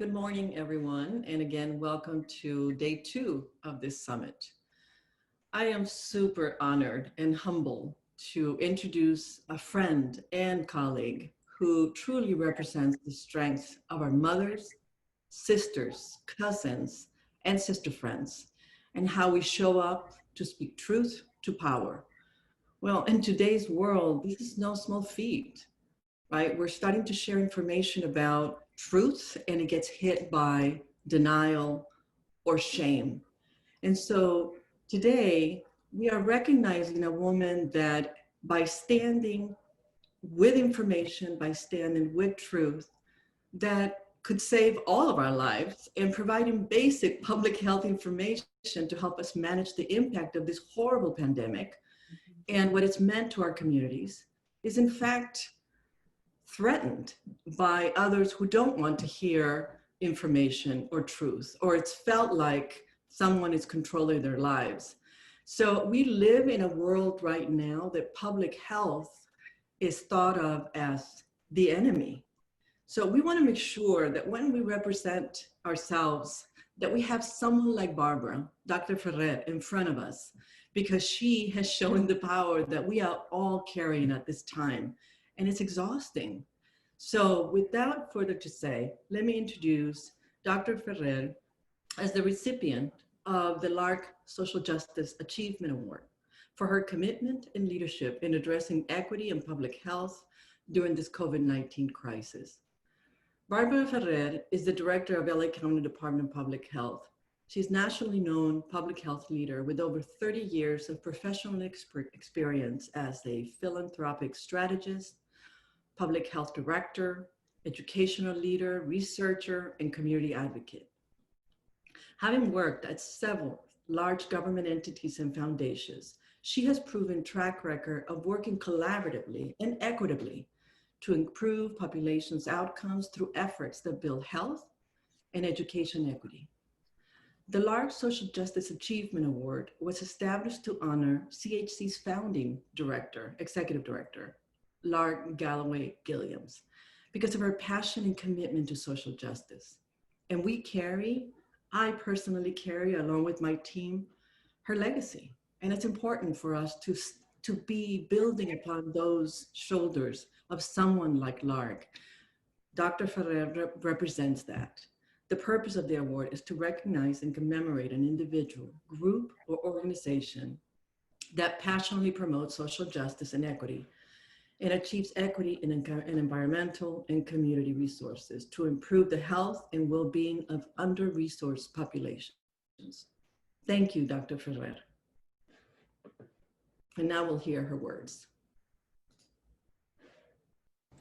Good morning, everyone, and again, welcome to day 2 of this summit. I am super honored and humbled to introduce a friend and colleague who truly represents the strength of our mothers, sisters, cousins, and sister friends, and how we show up to speak truth to power. Well, in today's world, this is no small feat, right? We're starting to share information about truth and it gets hit by denial or shame. And so today we are recognizing a woman that by standing with information, by standing with truth, that could save all of our lives and providing basic public health information to help us manage the impact of this horrible pandemic and what it's meant to our communities is in fact threatened by others who don't want to hear information or truth, or it's felt like someone is controlling their lives. So we live in a world right now that public health is thought of as the enemy. So we want to make sure that when we represent ourselves, that we have someone like Barbara, Dr. Ferrer, in front of us, because she has shown the power that we are all carrying at this time. And it's exhausting. So without further to say, let me introduce Dr. Ferrer as the recipient of the Lark Social Justice Achievement Award for her commitment and leadership in addressing equity and public health during this COVID-19 crisis. Barbara Ferrer is the director of LA County Department of Public Health. She's nationally known public health leader with over 30 years of professional experience as a philanthropic strategist, public health director, educational leader, researcher, and community advocate. Having worked at several large government entities and foundations, she has proven track record of working collaboratively and equitably to improve populations' outcomes through efforts that build health and education equity. The Lark Social Justice Achievement Award was established to honor CHC's founding director, executive director, Lark Galloway Gilliams, because of her passion and commitment to social justice. And I personally carry, along with my team, her legacy. And it's important for us to be building upon those shoulders of someone like Lark. Dr. Ferrer represents that. The purpose of the award is to recognize and commemorate an individual, group, or organization that passionately promotes social justice and equity and achieves equity in environmental and community resources to improve the health and well-being of under-resourced populations. Thank you, Dr. Ferrer. And now we'll hear her words.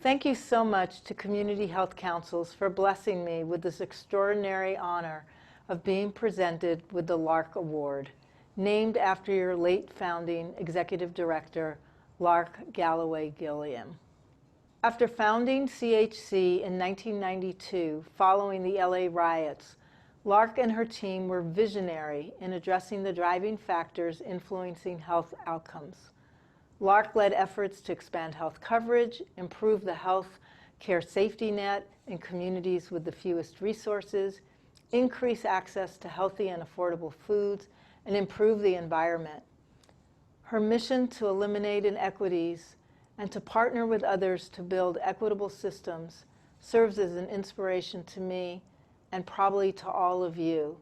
Thank you so much to Community Health Councils for blessing me with this extraordinary honor of being presented with the Lark Award, named after your late founding executive director, Lark Galloway Gilliam. After founding CHC in 1992, following the LA riots, Lark and her team were visionary in addressing the driving factors influencing health outcomes. Lark led efforts to expand health coverage, improve the health care safety net in communities with the fewest resources, increase access to healthy and affordable foods, and improve the environment. Her mission to eliminate inequities and to partner with others to build equitable systems serves as an inspiration to me and probably to all of you.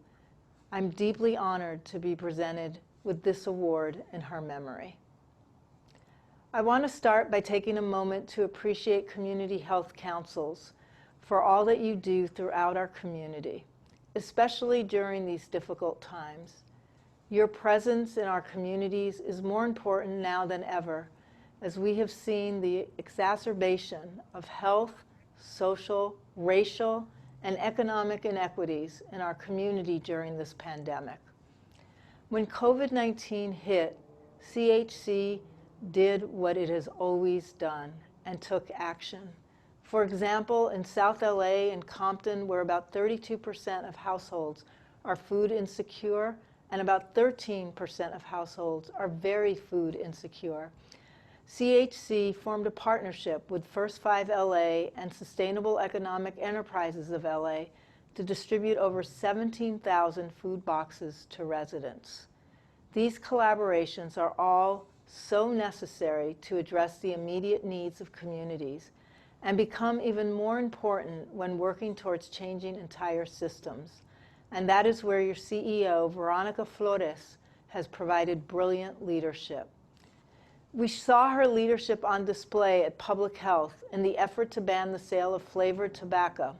I'm deeply honored to be presented with this award in her memory. I want to start by taking a moment to appreciate Community Health Councils for all that you do throughout our community, especially during these difficult times. Your presence in our communities is more important now than ever, as we have seen the exacerbation of health, social, racial, and economic inequities in our community during this pandemic. When COVID-19 hit, CHC did what it has always done and took action. For example, in South LA and Compton, where about 32% of households are food insecure and about 13% of households are very food insecure, CHC formed a partnership with First 5 LA and Sustainable Economic Enterprises of LA to distribute over 17,000 food boxes to residents. These collaborations are all so necessary to address the immediate needs of communities and become even more important when working towards changing entire systems. And that is where your CEO, Veronica Flores, has provided brilliant leadership. We saw her leadership on display at Public Health in the effort to ban the sale of flavored tobacco.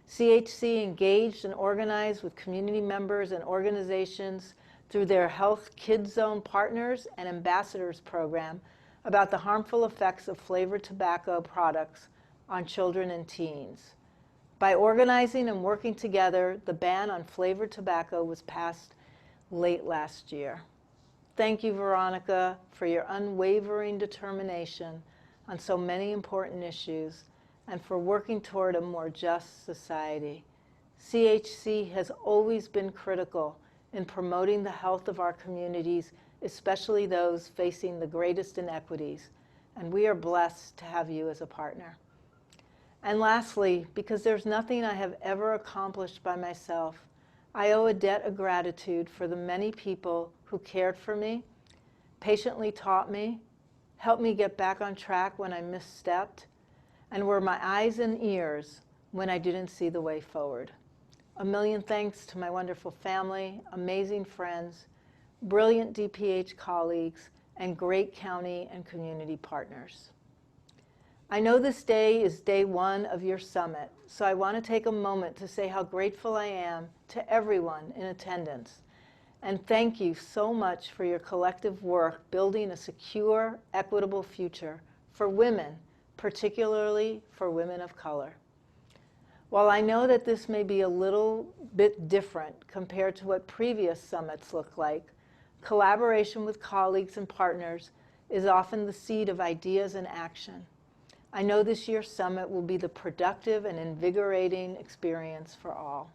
CHC engaged and organized with community members and organizations through their Health Kids Zone Partners and Ambassadors program about the harmful effects of flavored tobacco products on children and teens. By organizing and working together, the ban on flavored tobacco was passed late last year. Thank you, Veronica, for your unwavering determination on so many important issues and for working toward a more just society. CHC has always been critical in promoting the health of our communities, especially those facing the greatest inequities, and we are blessed to have you as a partner. And lastly, because there's nothing I have ever accomplished by myself, I owe a debt of gratitude for the many people who cared for me, patiently taught me, helped me get back on track when I misstepped, and were my eyes and ears when I didn't see the way forward. A million thanks to my wonderful family, amazing friends, brilliant DPH colleagues, and great county and community partners. I know this day is day one of your summit, so I want to take a moment to say how grateful I am to everyone in attendance. And thank you so much for your collective work building a secure, equitable future for women, particularly for women of color. While I know that this may be a little bit different compared to what previous summits look like, collaboration with colleagues and partners is often the seed of ideas and action. I know this year's summit will be the productive and invigorating experience for all.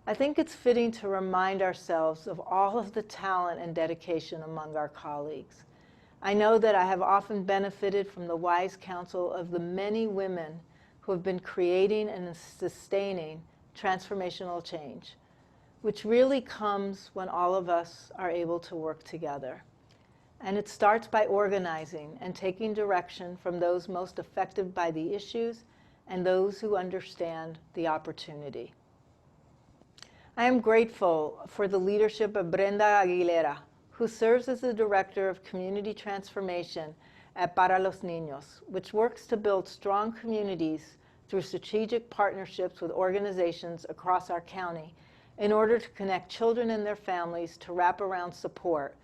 I think it's fitting to remind ourselves of all of the talent and dedication among our colleagues. I know that I have often benefited from the wise counsel of the many women who have been creating and sustaining transformational change, which really comes when all of us are able to work together. And it starts by organizing and taking direction from those most affected by the issues and those who understand the opportunity. I am grateful for the leadership of Brenda Aguilera, who serves as the Director of Community Transformation at Para los Niños, which works to build strong communities through strategic partnerships with organizations across our county in order to connect children and their families to wraparound support,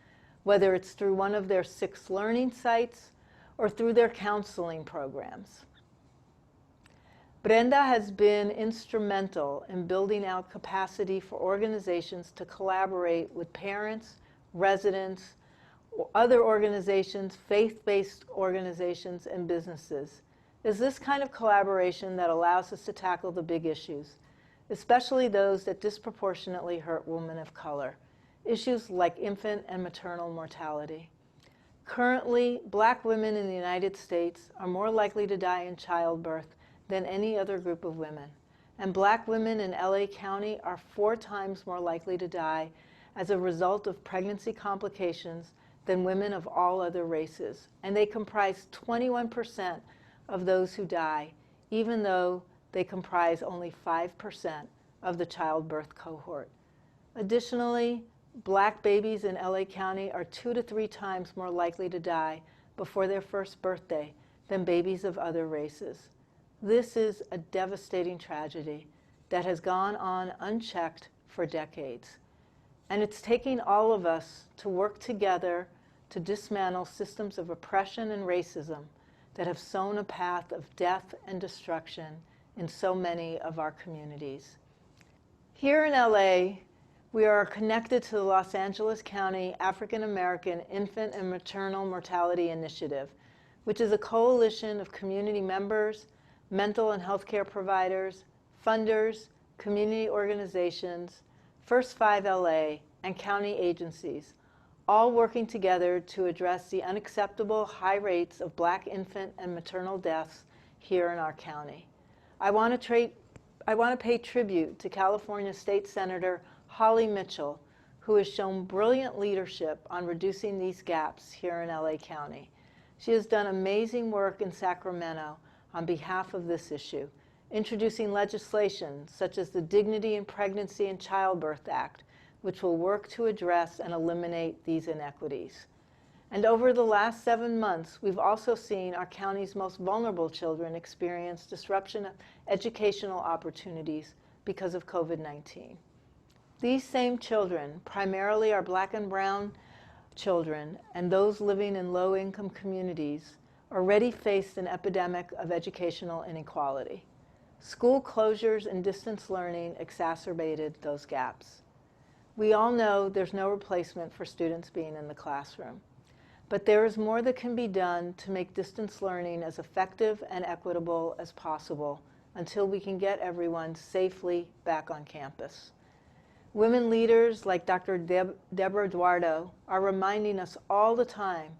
whether it's through one of their 6 learning sites or through their counseling programs. Brenda has been instrumental in building out capacity for organizations to collaborate with parents, residents, other organizations, faith-based organizations, and businesses. It's this kind of collaboration that allows us to tackle the big issues, especially those that disproportionately hurt women of color, issues like infant and maternal mortality. Currently, Black women in the United States are more likely to die in childbirth than any other group of women, and Black women in LA County are 4 times more likely to die as a result of pregnancy complications than women of all other races, and they comprise 21% of those who die, even though they comprise only 5% of the childbirth cohort. Additionally, Black babies in LA County are 2 to 3 times more likely to die before their first birthday than babies of other races. This is a devastating tragedy that has gone on unchecked for decades. And it's taking all of us to work together to dismantle systems of oppression and racism that have sown a path of death and destruction in so many of our communities. Here in LA, we are connected to the Los Angeles County African American Infant and Maternal Mortality Initiative, which is a coalition of community members, mental and healthcare providers, funders, community organizations, First 5 LA, and county agencies, all working together to address the unacceptable high rates of Black infant and maternal deaths here in our county. I want to I want to pay tribute to California State Senator Holly Mitchell, who has shown brilliant leadership on reducing these gaps here in LA County. She has done amazing work in Sacramento on behalf of this issue, introducing legislation such as the Dignity in Pregnancy and Childbirth Act, which will work to address and eliminate these inequities. And over the last 7 months, we've also seen our county's most vulnerable children experience disruption of educational opportunities because of COVID-19. These same children, primarily our Black and brown children and those living in low-income communities, already faced an epidemic of educational inequality. School closures and distance learning exacerbated those gaps. We all know there's no replacement for students being in the classroom, but there is more that can be done to make distance learning as effective and equitable as possible until we can get everyone safely back on campus. Women leaders like Dr. Deborah Eduardo are reminding us all the time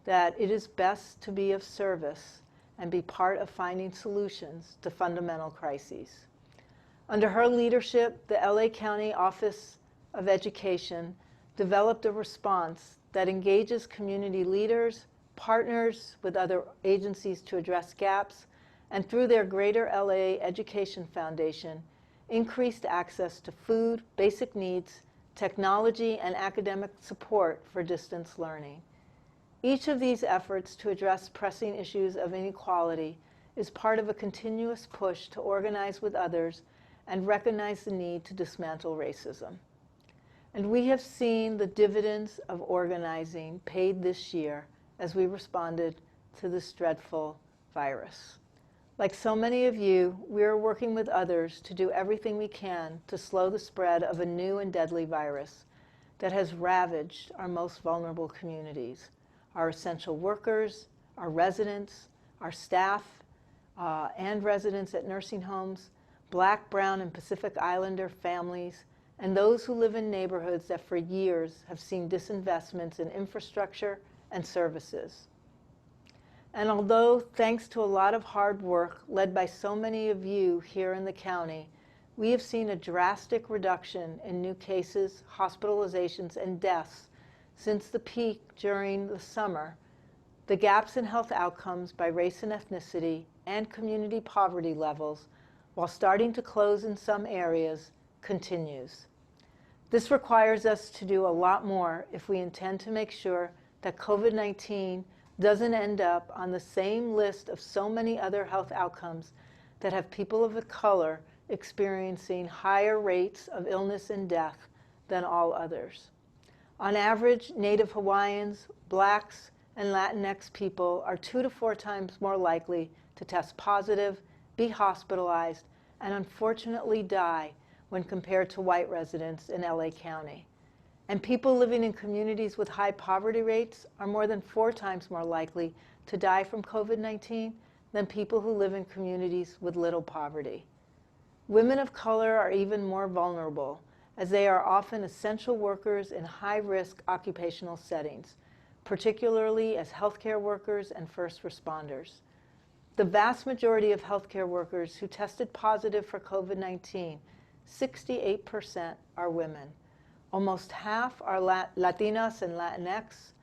that it is best to be of service and be part of finding solutions to fundamental crises. Under her leadership, the LA County Office of Education developed a response that engages community leaders, partners with other agencies to address gaps, and through their Greater LA Education Foundation, increased access to food, basic needs, technology, and academic support for distance learning. Each of these efforts to address pressing issues of inequality is part of a continuous push to organize with others and recognize the need to dismantle racism. And we have seen the dividends of organizing paid this year as we responded to this dreadful virus. Like so many of you, we are working with others to do everything we can to slow the spread of a new and deadly virus that has ravaged our most vulnerable communities, our essential workers, our residents, our staff, and residents at nursing homes, Black, brown, and Pacific Islander families, and those who live in neighborhoods that for years have seen disinvestments in infrastructure and services. And although, thanks to a lot of hard work led by so many of you here in the county, we have seen a drastic reduction in new cases, hospitalizations, and deaths since the peak during the summer, the gaps in health outcomes by race and ethnicity and community poverty levels, while starting to close in some areas, continues. This requires us to do a lot more if we intend to make sure that COVID-19 doesn't end up on the same list of so many other health outcomes that have people of color experiencing higher rates of illness and death than all others. On average, Native Hawaiians, Blacks, and Latinx people are 2 to 4 times more likely to test positive, be hospitalized, and unfortunately die when compared to white residents in LA County. And people living in communities with high poverty rates are more than 4 times more likely to die from COVID-19 than people who live in communities with little poverty. Women of color are even more vulnerable, as they are often essential workers in high-risk occupational settings, particularly as healthcare workers and first responders. The vast majority of healthcare workers who tested positive for COVID-19, 68% are women. Almost half are Latinas and Latinx,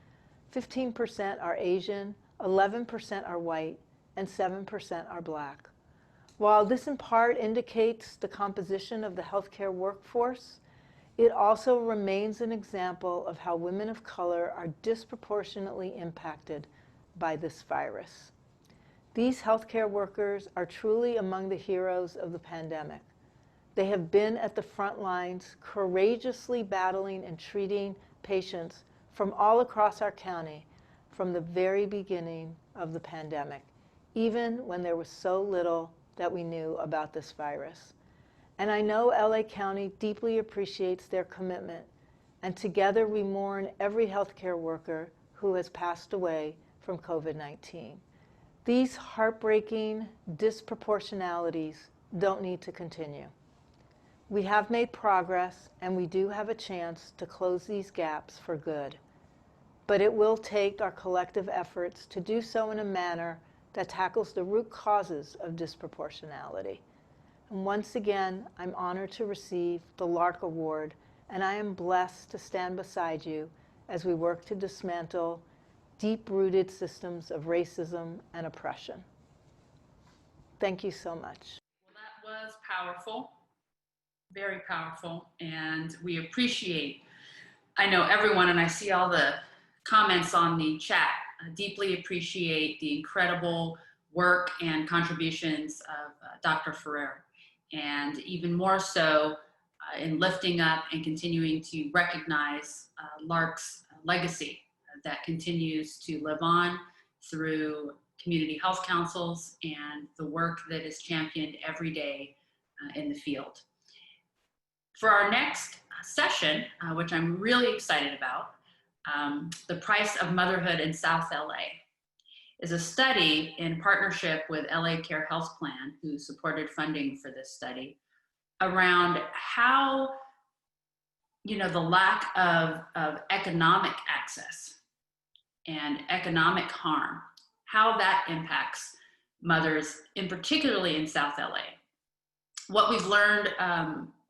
15% are Asian, 11% are white, and 7% are Black. While this in part indicates the composition of the healthcare workforce, it also remains an example of how women of color are disproportionately impacted by this virus. These healthcare workers are truly among the heroes of the pandemic. They have been at the front lines, courageously battling and treating patients from all across our county from the very beginning of the pandemic, even when there was so little that we knew about this virus. And I know LA County deeply appreciates their commitment, and together we mourn every healthcare worker who has passed away from COVID-19. These heartbreaking disproportionalities don't need to continue. We have made progress, and we do have a chance to close these gaps for good. But it will take our collective efforts to do so in a manner that tackles the root causes of disproportionality. And once again, I'm honored to receive the Lark Award, and I am blessed to stand beside you as we work to dismantle deep-rooted systems of racism and oppression. Thank you so much. Well, that was powerful, very powerful, and we appreciate, I know everyone, and I see all the comments on the chat, deeply appreciate the incredible work and contributions of Dr. Ferrer, and even more so in lifting up and continuing to recognize Lark's legacy that continues to live on through community health councils and the work that is championed every day in the field. For our next session, which I'm really excited about, The Price of Motherhood in South LA, is a study in partnership with LA Care Health Plan, who supported funding for this study, around how, the lack of economic access and economic harm, how that impacts mothers, particularly in South LA. What we've learned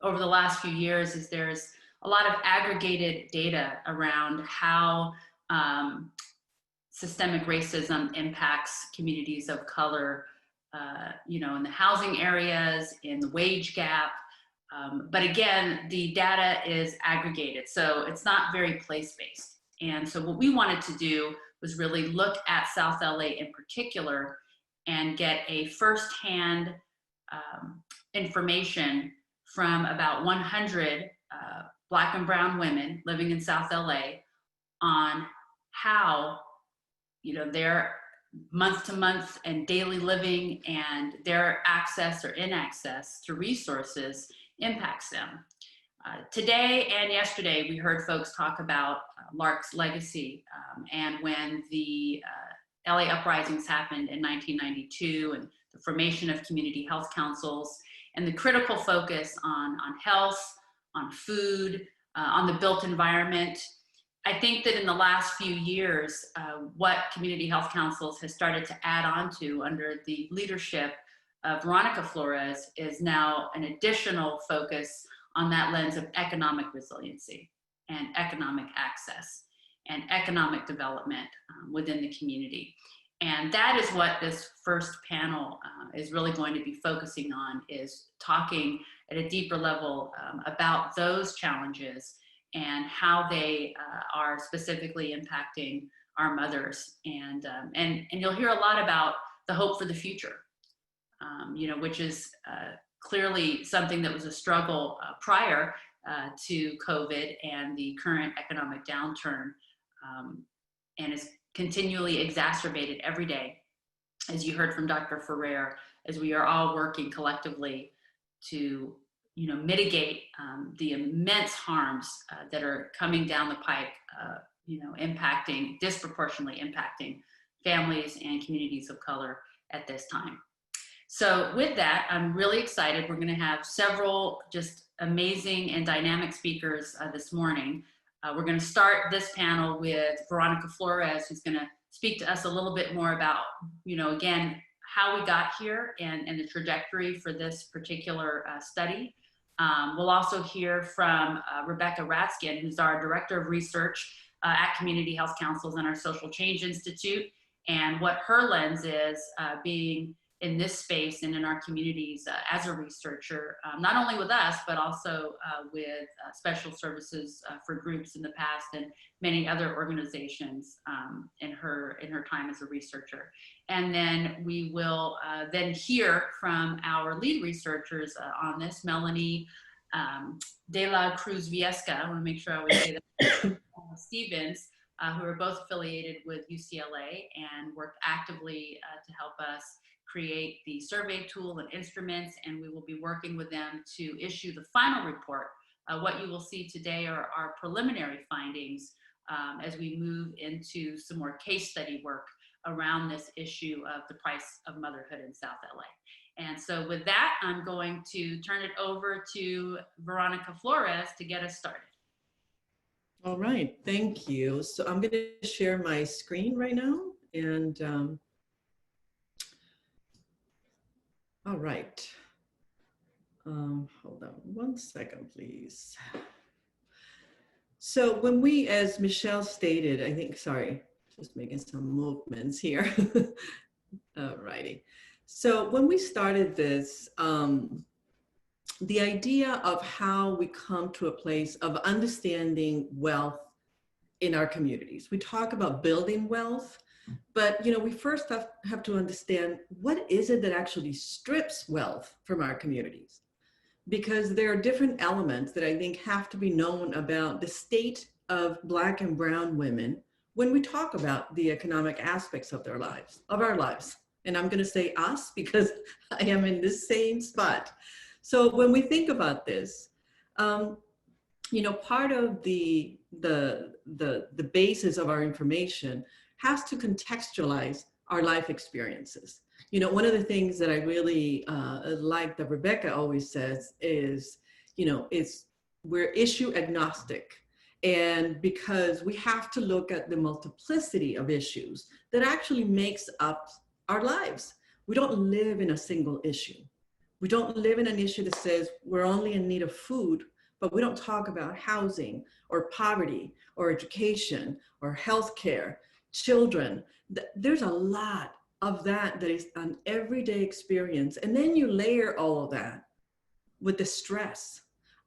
over the last few years is there's a lot of aggregated data around how systemic racism impacts communities of color, in the housing areas, in the wage gap. But again, the data is aggregated, so it's not very place-based. And so what we wanted to do was really look at South LA in particular and get a firsthand information from about 100 Black and brown women living in South LA on how, their month-to-month and daily living and their access or inaccess to resources impacts them. Today and yesterday, we heard folks talk about Lark's legacy, and when the LA uprisings happened in 1992 and the formation of community health councils and the critical focus on health, on food, on the built environment. I think that in the last few years, what community health councils has started to add on to under the leadership of Veronica Flores is now an additional focus on that lens of economic resiliency and economic access and economic development within the community. And that is what this first panel is really going to be focusing on, is talking at a deeper level about those challenges and how they are specifically impacting our mothers. And you'll hear a lot about the hope for the future, which is clearly something that was a struggle prior to COVID and the current economic downturn, and is continually exacerbated every day, as you heard from Dr. Ferrer, as we are all working collectively to mitigate the immense harms that are coming down the pike, disproportionately impacting families and communities of color at this time. So with that, I'm really excited. We're going to have several just amazing and dynamic speakers this morning. We're going to start this panel with Veronica Flores, who's going to speak to us a little bit more about, again, how we got here and the trajectory for this particular study. We'll also hear from Rebecca Ratzkin, who's our Director of Research at Community Health Councils and our Social Change Institute, and what her lens is being in this space and in our communities as a researcher, not only with us, but also with special services for groups in the past and many other organizations in her time as a researcher. And then we will then hear from our lead researchers on this, Melany de la Cruz Viesca, I want to make sure I always say that, Stevens, who are both affiliated with UCLA and worked actively to help us create the survey tool and instruments, and we will be working with them to issue the final report. What you will see today are our preliminary findings as we move into some more case study work around this issue of the price of motherhood in South LA. And so with that, I'm going to turn it over to Veronica Flores to get us started. All right, thank you. So I'm going to share my screen right now, and all right. Hold on one second, please. So when we, as Michelle stated, I think, sorry, just making some movements here. Alrighty. So when we started this, the idea of how we come to a place of understanding wealth in our communities. We talk about building wealth, but we first have to understand what is it that actually strips wealth from our communities, because there are different elements that I think have to be known about the state of Black and Brown women when we talk about the economic aspects of our lives. And I'm going to say us because I am in this same spot. So when we think about this, part of the basis of our information has to contextualize our life experiences. One of the things that I really like that Rebecca always says is, we're issue agnostic. And because we have to look at the multiplicity of issues that actually makes up our lives. We don't live in a single issue. We don't live in an issue that says we're only in need of food, but we don't talk about housing or poverty or education or healthcare, children. There's a lot of that is an everyday experience. And then you layer all of that with the stress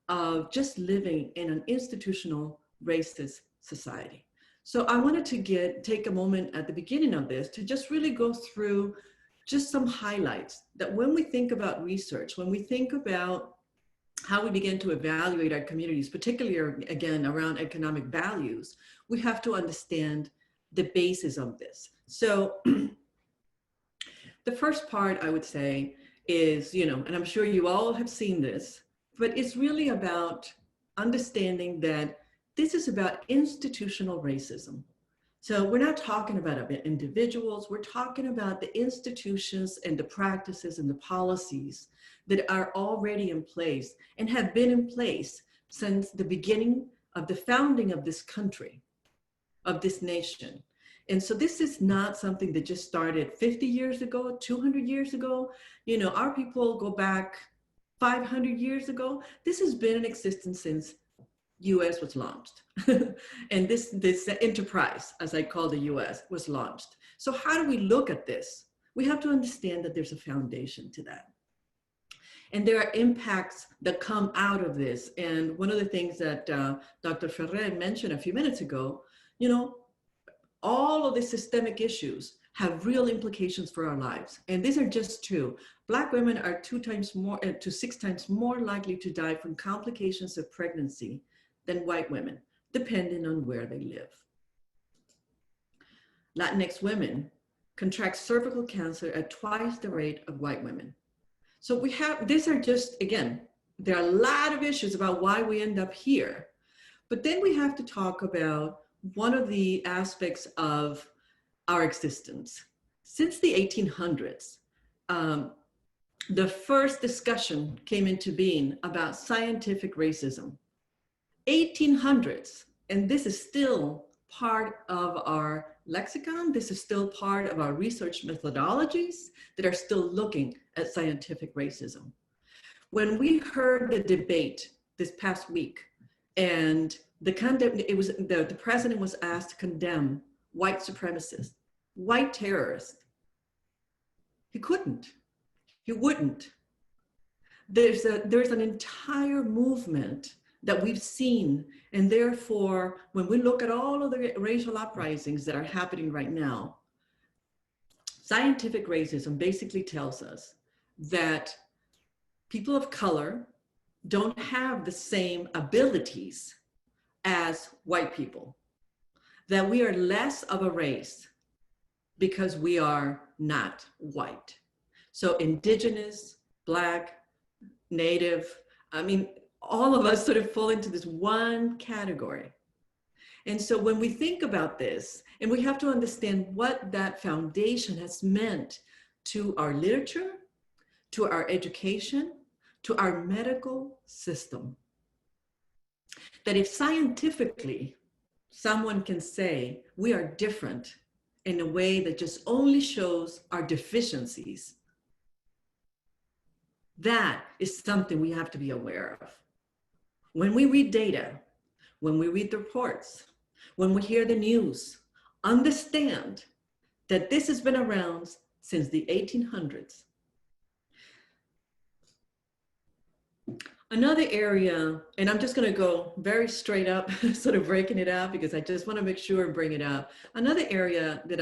of just living in an institutional racist society. So I wanted to take a moment at the beginning of this to just really go through just some highlights that when we think about research, when we think about how we begin to evaluate our communities, particularly again around economic values, we have to understand the basis of this. So the first part I would say is, and I'm sure you all have seen this, but it's really about understanding that this is about institutional racism. So we're not talking about individuals, we're talking about the institutions and the practices and the policies that are already in place and have been in place since the beginning of the founding of this country, of this nation. And so this is not something that just started 50 years ago, 200 years ago. Our people go back 500 years ago. This has been in existence since US was launched. And this enterprise, as I call the US, was launched. So how do we look at this? We have to understand that there's a foundation to that. And there are impacts that come out of this. And one of the things that Dr. Ferrer mentioned a few minutes ago, all of the systemic issues have real implications for our lives. And these are just two. Black women are 2 times more to 6 times more likely to die from complications of pregnancy than white women, depending on where they live. Latinx women contract cervical cancer at twice the rate of white women. So these are just, again, there are a lot of issues about why we end up here. But then we have to talk about one of the aspects of our existence. Since the 1800s, the first discussion came into being about scientific racism. 1800s, and this is still part of our lexicon. This is still part of our research methodologies that are still looking at scientific racism. When we heard the debate this past week, and the president was asked to condemn white supremacists, white terrorists, he couldn't, he wouldn't. There's an entire movement that we've seen. And therefore, when we look at all of the racial uprisings that are happening right now, scientific racism basically tells us that people of color don't have the same abilities as white people, that we are less of a race because we are not white. So indigenous, Black, Native, all of us sort of fall into this one category. And so when we think about this, and we have to understand what that foundation has meant to our literature, to our education, to our medical system, that if scientifically someone can say we are different in a way that just only shows our deficiencies, That is something we have to be aware of. When we read data, when we read the reports, when we hear the news, understand that this has been around since the 1800s. Another area, and I'm just going to go very straight up, sort of breaking it out because I just want to make sure and bring it up. Another area that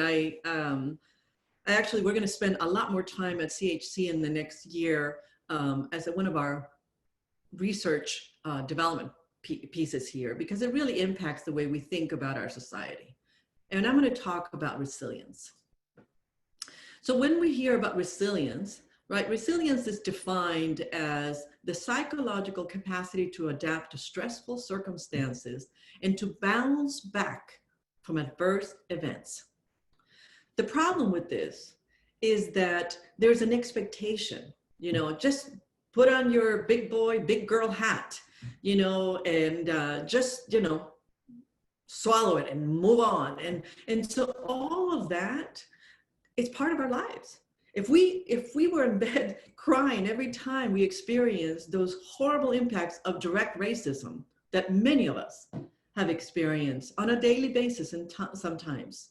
we're going to spend a lot more time at CHC in the next year as one of our research development pieces here, because it really impacts the way we think about our society. And I'm going to talk about resilience. So when we hear about resilience, right, resilience is defined as the psychological capacity to adapt to stressful circumstances and to bounce back from adverse events. The problem with this is that there's an expectation, just put on your big boy, big girl hat, and just, swallow it and move on. And so all of that is part of our lives. If we were in bed crying every time we experience those horrible impacts of direct racism that many of us have experienced on a daily basis and sometimes,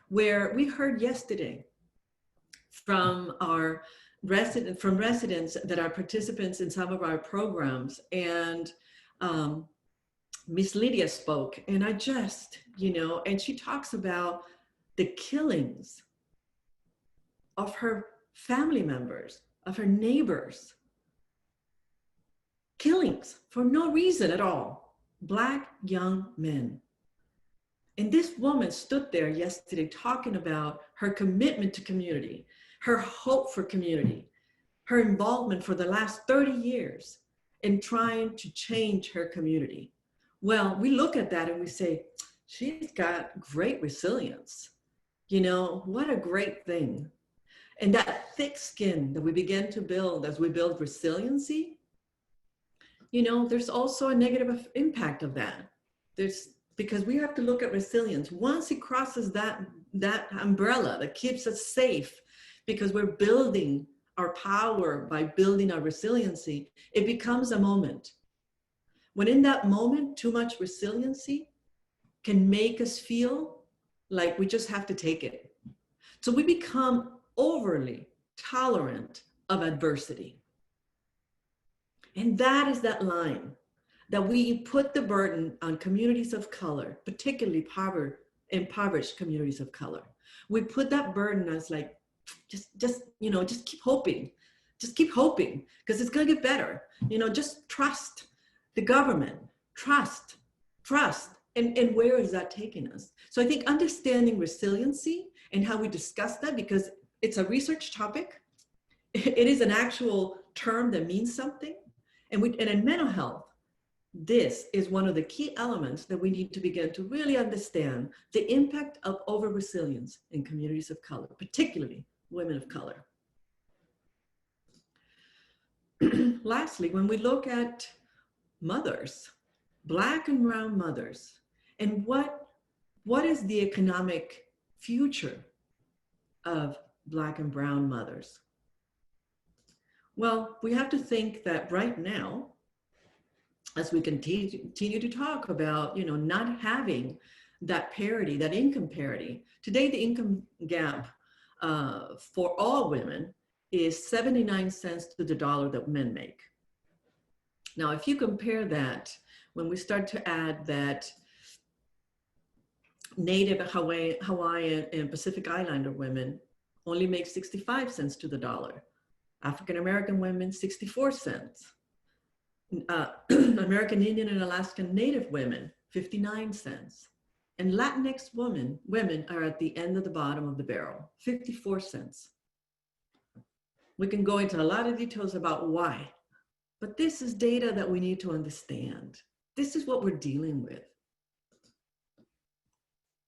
where we heard yesterday from residents that are participants in some of our programs, and Miss Lydia spoke, and I just, and she talks about the killings of her family members, of her neighbors. Killings for no reason at all. Black young men. And this woman stood there yesterday talking about her commitment to community, her hope for community, her involvement for the last 30 years in trying to change her community. Well, we look at that and we say, she's got great resilience. What a great thing. And that thick skin that we begin to build as we build resiliency, there's also a negative impact of that. Because we have to look at resilience. Once it crosses that umbrella that keeps us safe, because we're building our power by building our resiliency, it becomes a moment. When in that moment, too much resiliency can make us feel like we just have to take it. So we become overly tolerant of adversity. And that is that line that we put the burden on communities of color, particularly impoverished communities of color. We put that burden as like, just keep hoping. Just keep hoping, because it's gonna get better. Just trust the government, trust. And where is that taking us? So I think understanding resiliency and how we discuss that, because it's a research topic. It is an actual term that means something. And in mental health, this is one of the key elements that we need to begin to really understand the impact of over-resilience in communities of color, particularly women of color. Lastly, when we look at mothers, Black and brown mothers, and what is the economic future of Black and brown mothers? Well, we have to think that right now, as we continue to talk about, not having that parity, that income parity. Today, the income gap for all women is 79 cents to the dollar that men make. Now, if you compare that, when we start to add that Native Hawaiian and Pacific Islander women only make 65 cents to the dollar. African-American women, 64 cents. American Indian and Alaskan Native women, 59 cents. And Latinx women are at the end of the bottom of the barrel, 54 cents. We can go into a lot of details about why, but this is data that we need to understand. This is what we're dealing with.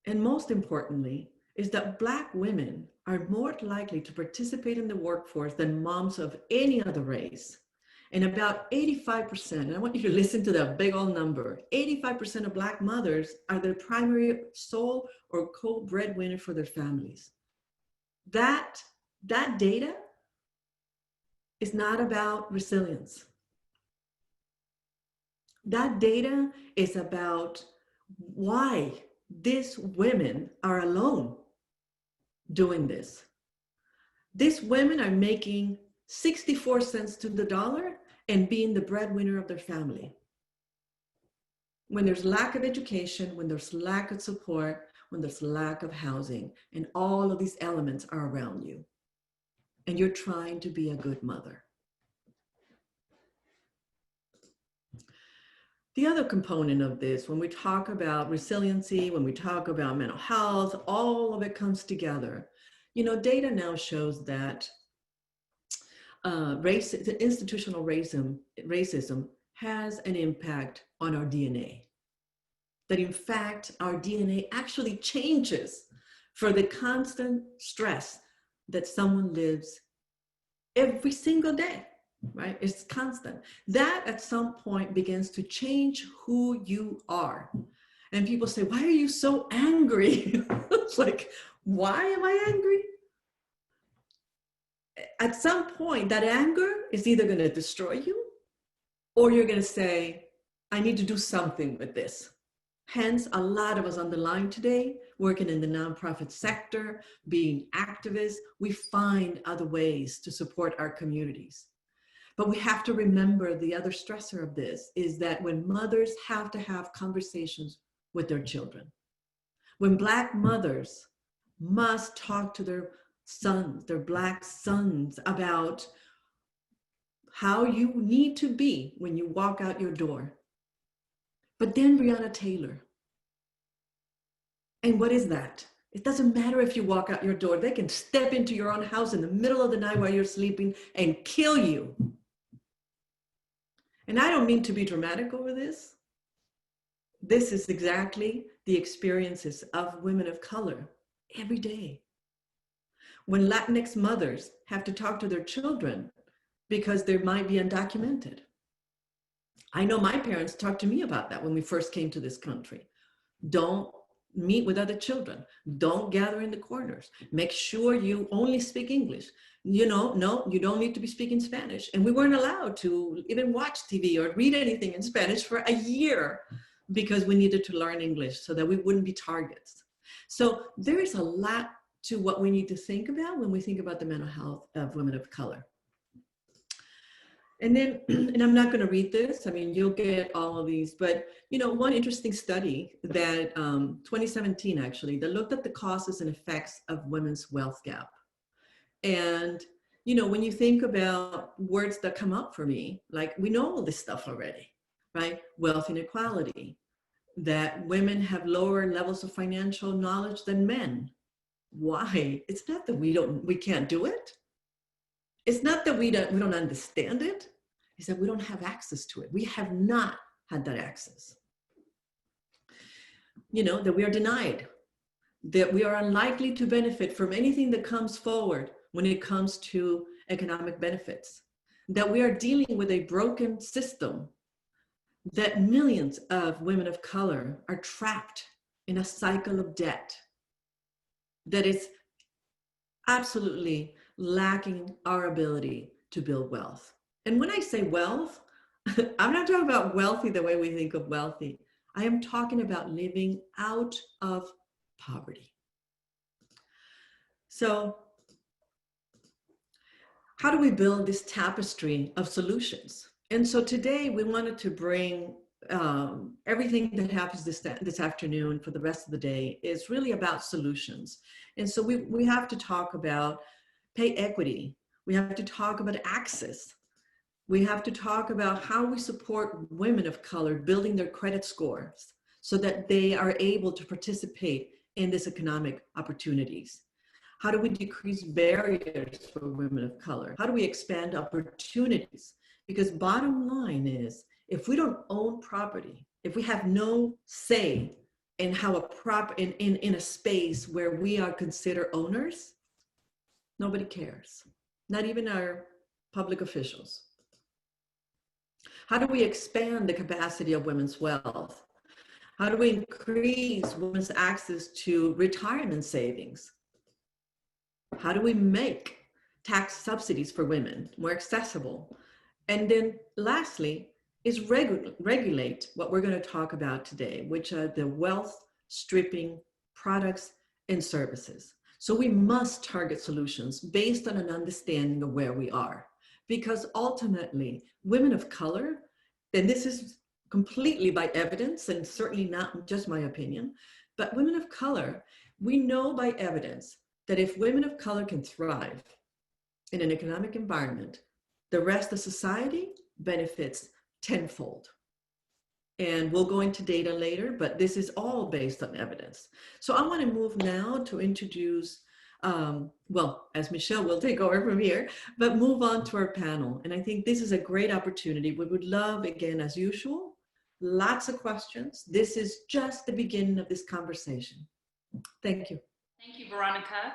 And most importantly, is that Black women are more likely to participate in the workforce than moms of any other race. And about 85%, and I want you to listen to that big old number, 85% of Black mothers are the primary sole or co-breadwinner for their families. That data is not about resilience. That data is about why these women are alone doing this. These women are making 64 cents to the dollar and being the breadwinner of their family. When there's lack of education, when there's lack of support, when there's lack of housing, and all of these elements are around you, and you're trying to be a good mother. The other component of this, when we talk about resiliency, when we talk about mental health, all of it comes together. You know, data now shows that institutional racism has an impact on our DNA. That in fact, our DNA actually changes for the constant stress that someone lives every single day, right? It's constant. That at some point begins to change who you are. And people say, why are you so angry? It's like, why am I angry? At some point, that anger is either going to destroy you or you're going to say, I need to do something with this. Hence, a lot of us on the line today, working in the nonprofit sector, being activists, we find other ways to support our communities. But we have to remember the other stressor of this is that when mothers have to have conversations with their children, when Black mothers must talk to their sons, their Black sons, about how you need to be when you walk out your door. But then Breonna Taylor. And what is that? It doesn't matter if you walk out your door. They can step into your own house in the middle of the night while you're sleeping and kill you. And I don't mean to be dramatic over this. This is exactly the experiences of women of color every day. When Latinx mothers have to talk to their children because they might be undocumented. I know my parents talked to me about that when we first came to this country. Don't meet with other children. Don't gather in the corners. Make sure you only speak English. You know, no, you don't need to be speaking Spanish. And we weren't allowed to even watch TV or read anything in Spanish for a year because we needed to learn English so that we wouldn't be targets. So there is a lot to what we need to think about when we think about the mental health of women of color. And then, and I'm not going to read this, I mean, you'll get all of these, but, you know, one interesting study that 2017 actually, that looked at the causes and effects of women's wealth gap. And, you know, when you think about words that come up for me, like we know all this stuff already, right? Wealth inequality, that women have lower levels of financial knowledge than men. Why? It's not that we can't do it. It's not that we don't understand it, it's that we don't have access to it. We have not had that access. You know, that we are denied, that we are unlikely to benefit from anything that comes forward when it comes to economic benefits, that we are dealing with a broken system, that millions of women of color are trapped in a cycle of debt that is absolutely lacking our ability to build wealth. And when I say wealth, I'm not talking about wealthy the way we think of wealthy. I am talking about living out of poverty. So how do we build this tapestry of solutions? And so today we wanted to bring everything that happens this afternoon for the rest of the day is really about solutions. And so we have to talk about pay equity. We have to talk about access. We have to talk about how we support women of color building their credit scores so that they are able to participate in these economic opportunities. How do we decrease barriers for women of color? How do we expand opportunities? Because bottom line is, if we don't own property, if we have no say in how in a space where we are considered owners, nobody cares, not even our public officials. How do we expand the capacity of women's wealth? How do we increase women's access to retirement savings? How do we make tax subsidies for women, more accessible. And then lastly is regulate what we're going to talk about today, which are the wealth stripping products and services. So we must target solutions based on an understanding of where we are, because ultimately women of color, and this is completely by evidence and certainly not just my opinion, but women of color, we know by evidence that if women of color can thrive in an economic environment, the rest of society benefits tenfold. And we'll go into data later, but this is all based on evidence. So I want to move now to introduce, well, as Michelle will take over from here, but move on to our panel. And I think this is a great opportunity. We would love, again, as usual, lots of questions. This is just the beginning of this conversation. Thank you. Thank you, Veronica.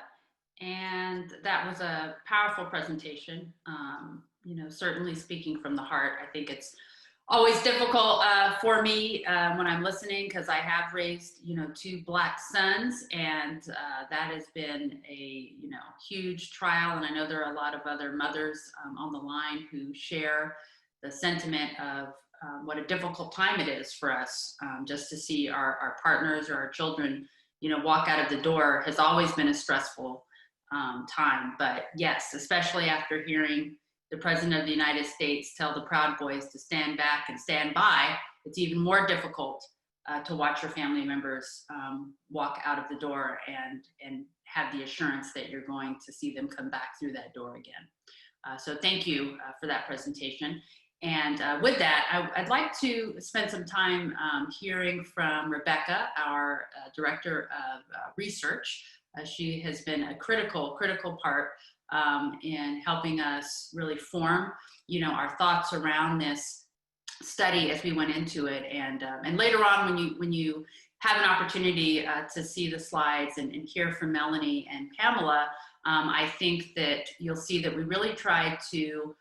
And that was a powerful presentation. You know, certainly speaking from the heart. I think it's always difficult for me when I'm listening, because I have raised, you know, 2 Black sons, and that has been a, you know, huge trial. And I know there are a lot of other mothers on the line who share the sentiment of what a difficult time it is for us just to see our partners or our children, you know, walk out of the door has always been a stressful time. But yes, especially after hearing the President of the United States tell the Proud Boys to stand back and stand by, it's even more difficult to watch your family members walk out of the door and have the assurance that you're going to see them come back through that door again. So thank you for that presentation. And with that, I'd like to spend some time hearing from Rebecca, our Director of Research. She has been a critical part in helping us really form, you know, our thoughts around this study as we went into it. And later on, when you have an opportunity to see the slides and hear from Melany and Pamela, I think that you'll see that we really tried to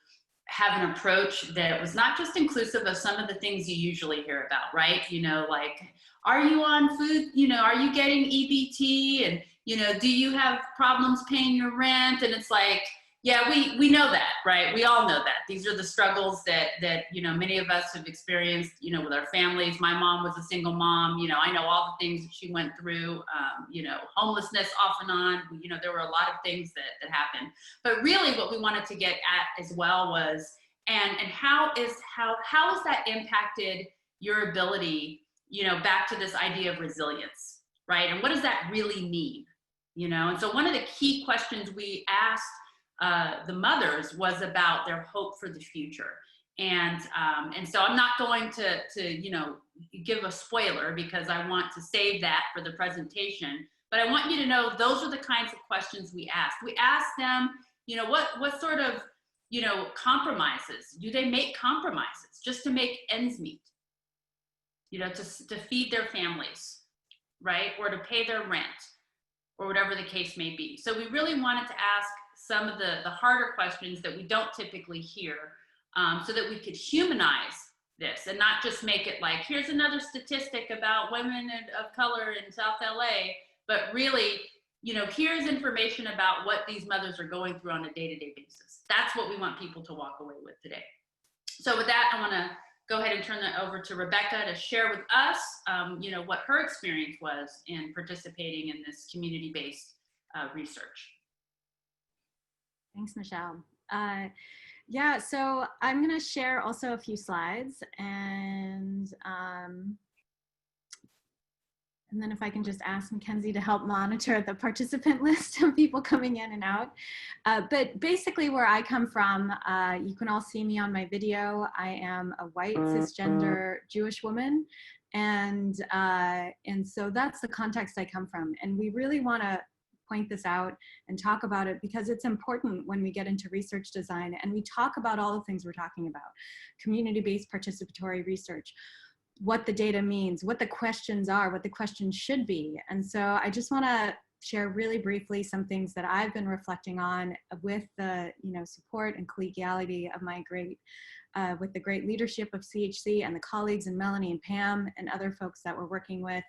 have an approach that was not just inclusive of some of the things you usually hear about, right? You know, like, are you on food? You know, are you getting EBT? And, you know, do you have problems paying your rent? And it's like, yeah, we know that, right? We all know that. These are the struggles that, you know, many of us have experienced, you know, with our families. My mom was a single mom. You know, I know all the things that she went through, you know, homelessness off and on. You know, there were a lot of things that happened. But really what we wanted to get at as well was, and how has that impacted your ability, you know, back to this idea of resilience, right? And what does that really mean? You know, and so one of the key questions we asked the mothers was about their hope for the future. And so I'm not going to, you know, give a spoiler because I want to save that for the presentation, but I want you to know those are the kinds of questions we asked. We asked them, you know, what sort of, you know, compromises, do they make compromises just to make ends meet, you know, to feed their families, right? Or to pay their rent, or whatever the case may be. So we really wanted to ask some of the harder questions that we don't typically hear, so that we could humanize this and not just make it like, here's another statistic about women of color in South LA, but really, you know, here's information about what these mothers are going through on a day-to-day basis. That's what we want people to walk away with today. So with that, I wanna go ahead and turn that over to Rebecca to share with us, you know, what her experience was in participating in this community-based research. Thanks, Michelle. Yeah, so I'm going to share also a few slides, and then if I can just ask Mackenzie to help monitor the participant list of people coming in and out. But basically where I come from, you can all see me on my video. I am a white cisgender Jewish woman. And so that's the context I come from. And we really want to point this out and talk about it because it's important when we get into research design and we talk about all the things we're talking about. Community-based participatory research, what the data means, what the questions are, what the questions should be. And so I just want to share really briefly some things that I've been reflecting on with the, you know, support and collegiality of my great with the great leadership of CHC and the colleagues and Melany and Pam and other folks that we're working with.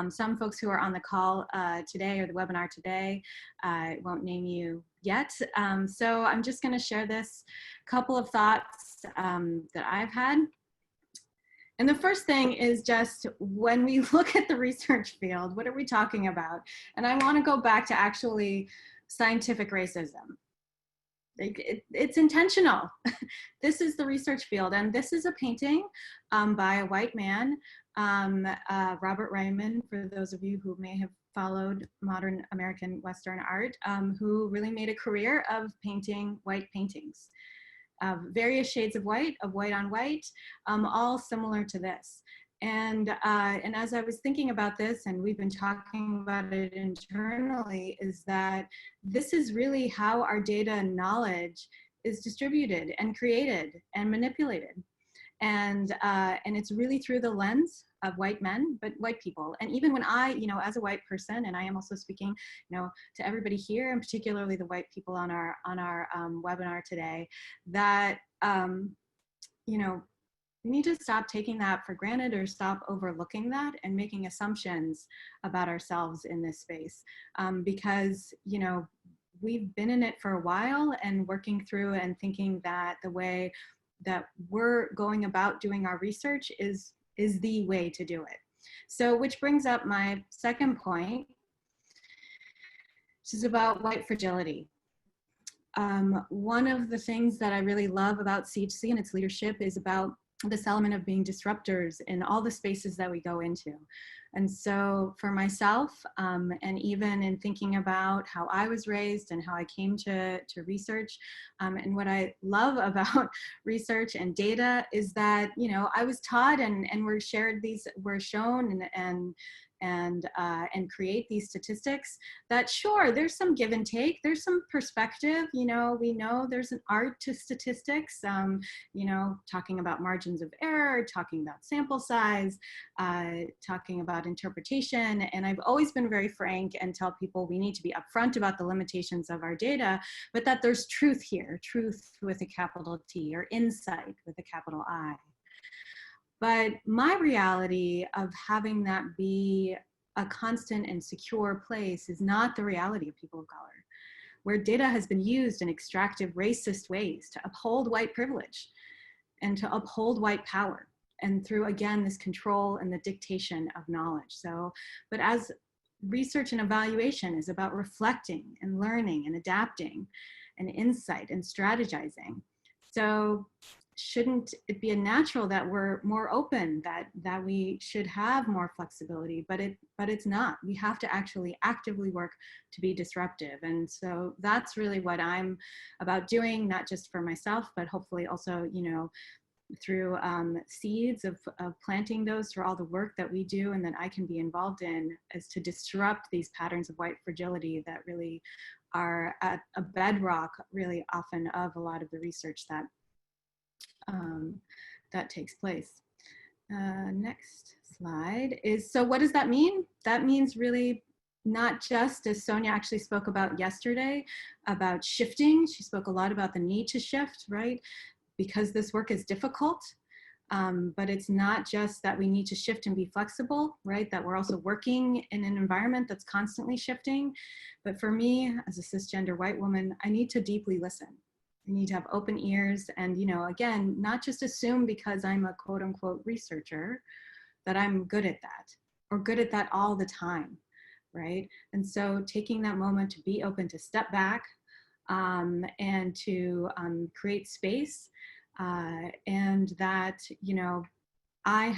Some folks who are on the call today or the webinar today, I won't name you yet. So I'm just going to share this couple of thoughts that I've had. And the first thing is just when we look at the research field, what are we talking about? And I want to go back to actually scientific racism. It's intentional. This is the research field, and this is a painting by a white man, Robert Ryman, for those of you who may have followed modern American Western art, who really made a career of painting white paintings. Various shades of white on white, all similar to this. And as I was thinking about this, and we've been talking about it internally, is that this is really how our data and knowledge is distributed and created and manipulated. And it's really through the lens of white men, but white people. And even when I, as a white person, and I am also speaking, to everybody here, and particularly the white people on our webinar today, that, we need to stop taking that for granted or stop overlooking that and making assumptions about ourselves in this space. Because, we've been in it for a while and working through and thinking that the way that we're going about doing our research is the way to do it. So, which brings up my second point, which is about white fragility. One of the things that I really love about CHC and its leadership is about this element of being disruptors in all the spaces that we go into. And so for myself, and even in thinking about how I was raised and how I came to research, and what I love about research and data is that, I was taught and we're shown and create these statistics that, sure, there's some give and take, there's some perspective, we know there's an art to statistics, talking about margins of error, talking about sample size, talking about interpretation. And I've always been very frank and tell people we need to be upfront about the limitations of our data, but that there's truth here, truth with a capital T, or insight with a capital I. But my reality of having that be a constant and secure place is not the reality of people of color, where data has been used in extractive, racist ways to uphold white privilege and to uphold white power, and through, again, this control and the dictation of knowledge. So, but as research and evaluation is about reflecting and learning and adapting and insight and strategizing. So, shouldn't it be a natural that we're more open, that we should have more flexibility, but it's not. We have to actually actively work to be disruptive. And so that's really what I'm about doing, not just for myself, but hopefully also, through seeds of planting those through all the work that we do and that I can be involved in, is to disrupt these patterns of white fragility that really are at a bedrock really often of a lot of the research that takes place. Next slide is, so what does that mean? That means really not just, as Sonia actually spoke about yesterday, about shifting. She spoke a lot about the need to shift, right? Because this work is difficult, but it's not just that we need to shift and be flexible, right? That we're also working in an environment that's constantly shifting. But for me, as a cisgender white woman, I need to deeply listen. I need to have open ears and, again, not just assume because I'm a quote unquote researcher that I'm good at that or good at that all the time, right? And so taking that moment to be open, to step back and to create space, and that, I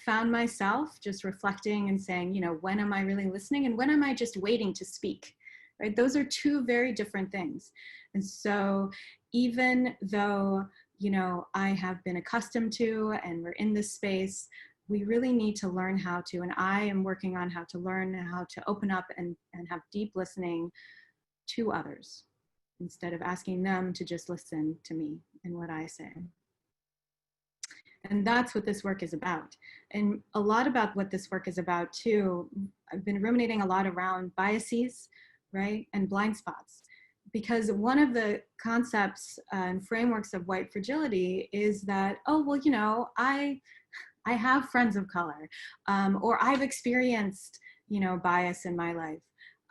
found myself just reflecting and saying, when am I really listening and when am I just waiting to speak? Right? Those are two very different things. And so even though, I have been accustomed to, and we're in this space, we really need to learn how to, and I am working on how to learn how to open up and have deep listening to others instead of asking them to just listen to me and what I say. And that's what this work is about. And a lot about what this work is about too, I've been ruminating a lot around biases, right? And blind spots. because one of the concepts and frameworks of white fragility is that, oh, well, you know, I have friends of color, or I've experienced, you know, bias in my life.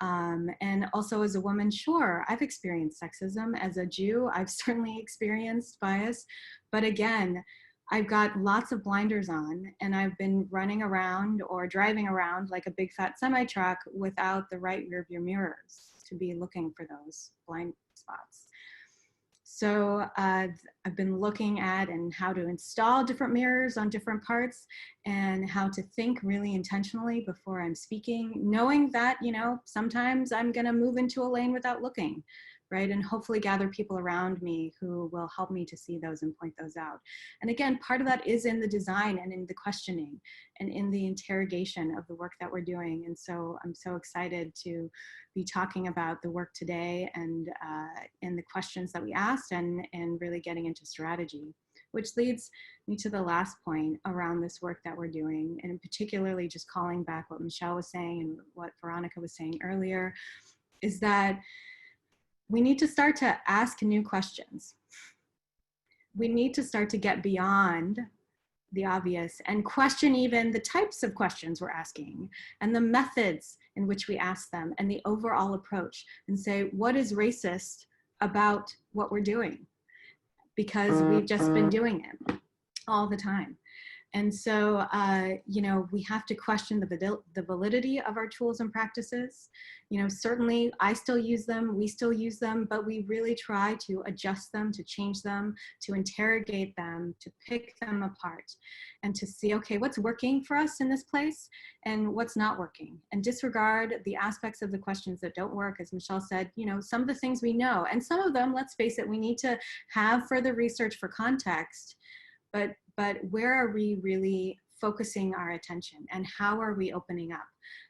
And also as a woman, sure, I've experienced sexism. As a Jew, I've certainly experienced bias. But again, I've got lots of blinders on, and I've been running around or driving around like a big fat semi-truck without the right rear view mirrors to be looking for those blind spots. So I've been looking at and how to install different mirrors on different parts, and how to think really intentionally before I'm speaking, knowing that, you know, sometimes I'm gonna move into a lane without looking, right? And hopefully gather people around me who will help me to see those and point those out. And again, part of that is in the design and in the questioning and in the interrogation of the work that we're doing. And so I'm so excited to be talking about the work today and the questions that we asked, and really getting into strategy, which leads me to the last point around this work that we're doing, and particularly just calling back what Michelle was saying and what Veronica was saying earlier, is that we need to start to ask new questions. We need to start to get beyond the obvious and question even the types of questions we're asking and the methods in which we ask them and the overall approach, and say, what is racist about what we're doing? Because we've just been doing it all the time. And so, you know, we have to question the validity of our tools and practices. You know, certainly I still use them, we still use them, but we really try to adjust them, to change them, to interrogate them, to pick them apart, and to see, okay, what's working for us in this place and what's not working, and disregard the aspects of the questions that don't work. As Michelle said, you know, some of the things we know, and some of them, let's face it, we need to have further research for context. But where are we really focusing our attention, and how are we opening up,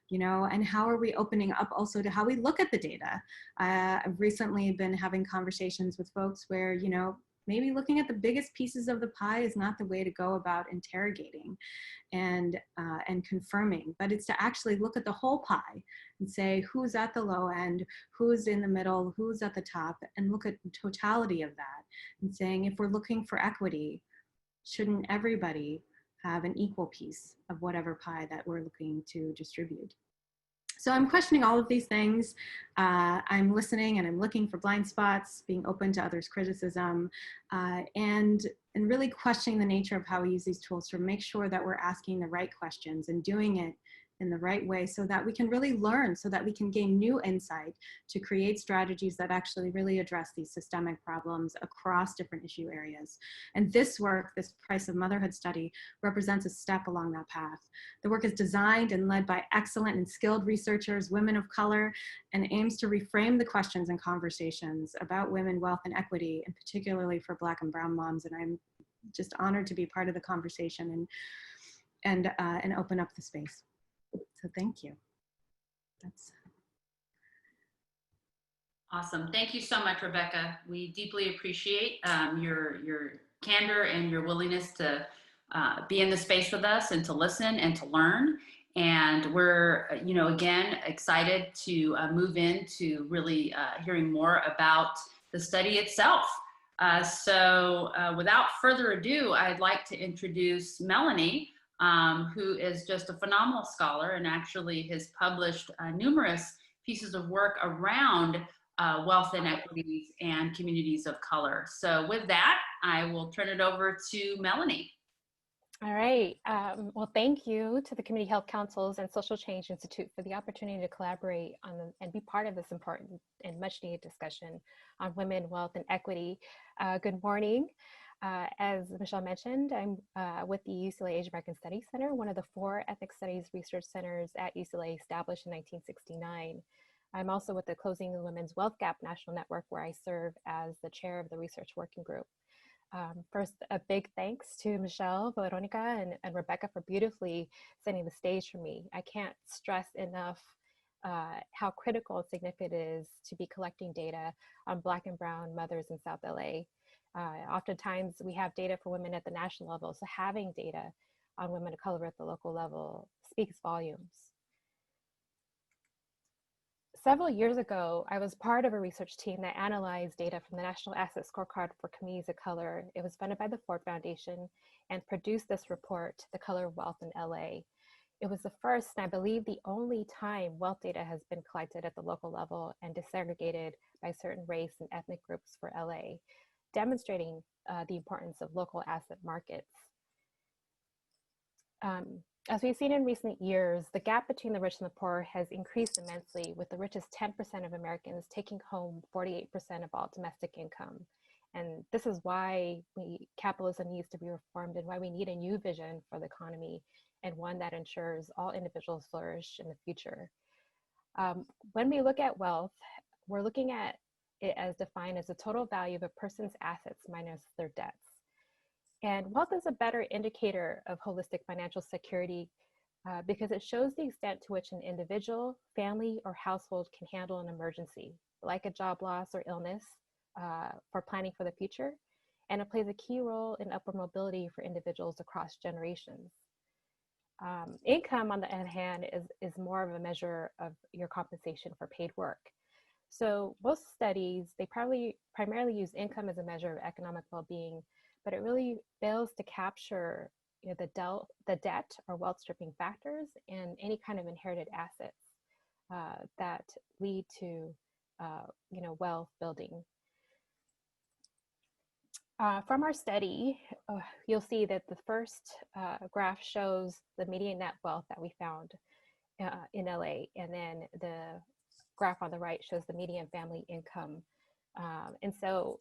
you know, and how are we opening up also to how we look at the data? I've recently been having conversations with folks where, you know, maybe looking at the biggest pieces of the pie is not the way to go about interrogating and confirming, but it's to actually look at the whole pie and say, who's at the low end, who's in the middle, who's at the top, and look at the totality of that, and saying, if we're looking for equity, shouldn't everybody have an equal piece of whatever pie that we're looking to distribute? So I'm questioning all of these things. I'm listening and I'm looking for blind spots, being open to others' criticism, and really questioning the nature of how we use these tools to make sure that we're asking the right questions and doing it in the right way, so that we can really learn, so that we can gain new insight to create strategies that actually really address these systemic problems across different issue areas. And this work, this Price of Motherhood study, represents a step along that path. The work is designed and led by excellent and skilled researchers, women of color, and aims to reframe the questions and conversations about women, wealth, and equity, and particularly for Black and Brown moms. And I'm just honored to be part of the conversation and open up the space. So thank you. That's awesome. Thank you so much, Rebecca. We deeply appreciate your candor and your willingness to be in the space with us and to listen and to learn. And we're, you know, again, excited to move into really hearing more about the study itself. So without further ado, I'd like to introduce Melany, who is just a phenomenal scholar and actually has published numerous pieces of work around wealth inequities and communities of color. So with that, I will turn it over to Melany. All right. Well, thank you to the Community Health Councils and Social Change Institute for the opportunity to collaborate on and be part of this important and much needed discussion on women, wealth, and equity. Good morning. As Michelle mentioned, I'm with the UCLA Asian American Studies Center, one of the 4 ethnic studies research centers at UCLA established in 1969. I'm also with the Closing the Women's Wealth Gap National Network, where I serve as the chair of the research working group. First, a big thanks to Michelle, Veronica, and Rebecca for beautifully setting the stage for me. I can't stress enough how critical and significant it is to be collecting data on Black and Brown mothers in South LA. Oftentimes we have data for women at the national level, so having data on women of color at the local level speaks volumes. Several years ago, I was part of a research team that analyzed data from the National Asset Scorecard for Communities of Color. It was funded by the Ford Foundation and produced this report, The Color of Wealth in LA. It was the first, and I believe the only time wealth data has been collected at the local level and disaggregated by certain race and ethnic groups for LA, demonstrating the importance of local asset markets. As we've seen in recent years, the gap between the rich and the poor has increased immensely, with the richest 10% of Americans taking home 48% of all domestic income. And this is why capitalism needs to be reformed and why we need a new vision for the economy, and one that ensures all individuals flourish in the future. When we look at wealth, we're looking at it as defined as the total value of a person's assets minus their debts. And wealth is a better indicator of holistic financial security because it shows the extent to which an individual, family, or household can handle an emergency, like a job loss or illness, for planning for the future. And it plays a key role in upward mobility for individuals across generations. Income, on the other hand, is more of a measure of your compensation for paid work. So most studies, they primarily use income as a measure of economic well-being, but it really fails to capture the debt or wealth stripping factors and any kind of inherited assets that lead to wealth building. From our study, you'll see that the first graph shows the median net wealth that we found in LA, and then the graph on the right shows the median family income. And so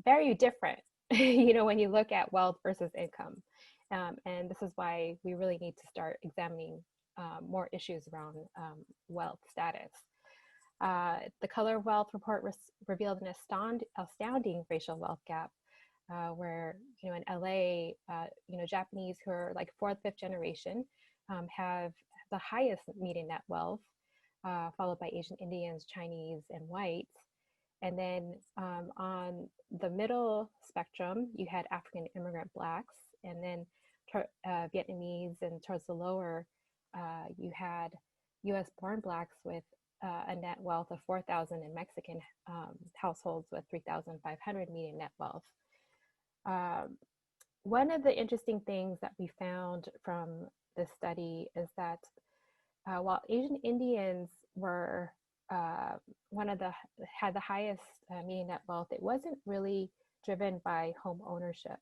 very different, when you look at wealth versus income. And this is why we really need to start examining more issues around wealth status. The Color of Wealth report revealed an astounding racial wealth gap, where, in LA, Japanese who are like 4th, 5th generation have the highest median net wealth, followed by Asian Indians, Chinese, and whites. And then on the middle spectrum, you had African immigrant Blacks, and then Vietnamese, and towards the lower, you had US born Blacks with a net wealth of 4,000, and Mexican households with 3,500 median net wealth. One of the interesting things that we found from this study is that while Asian Indians were had the highest median net wealth, it wasn't really driven by home ownership,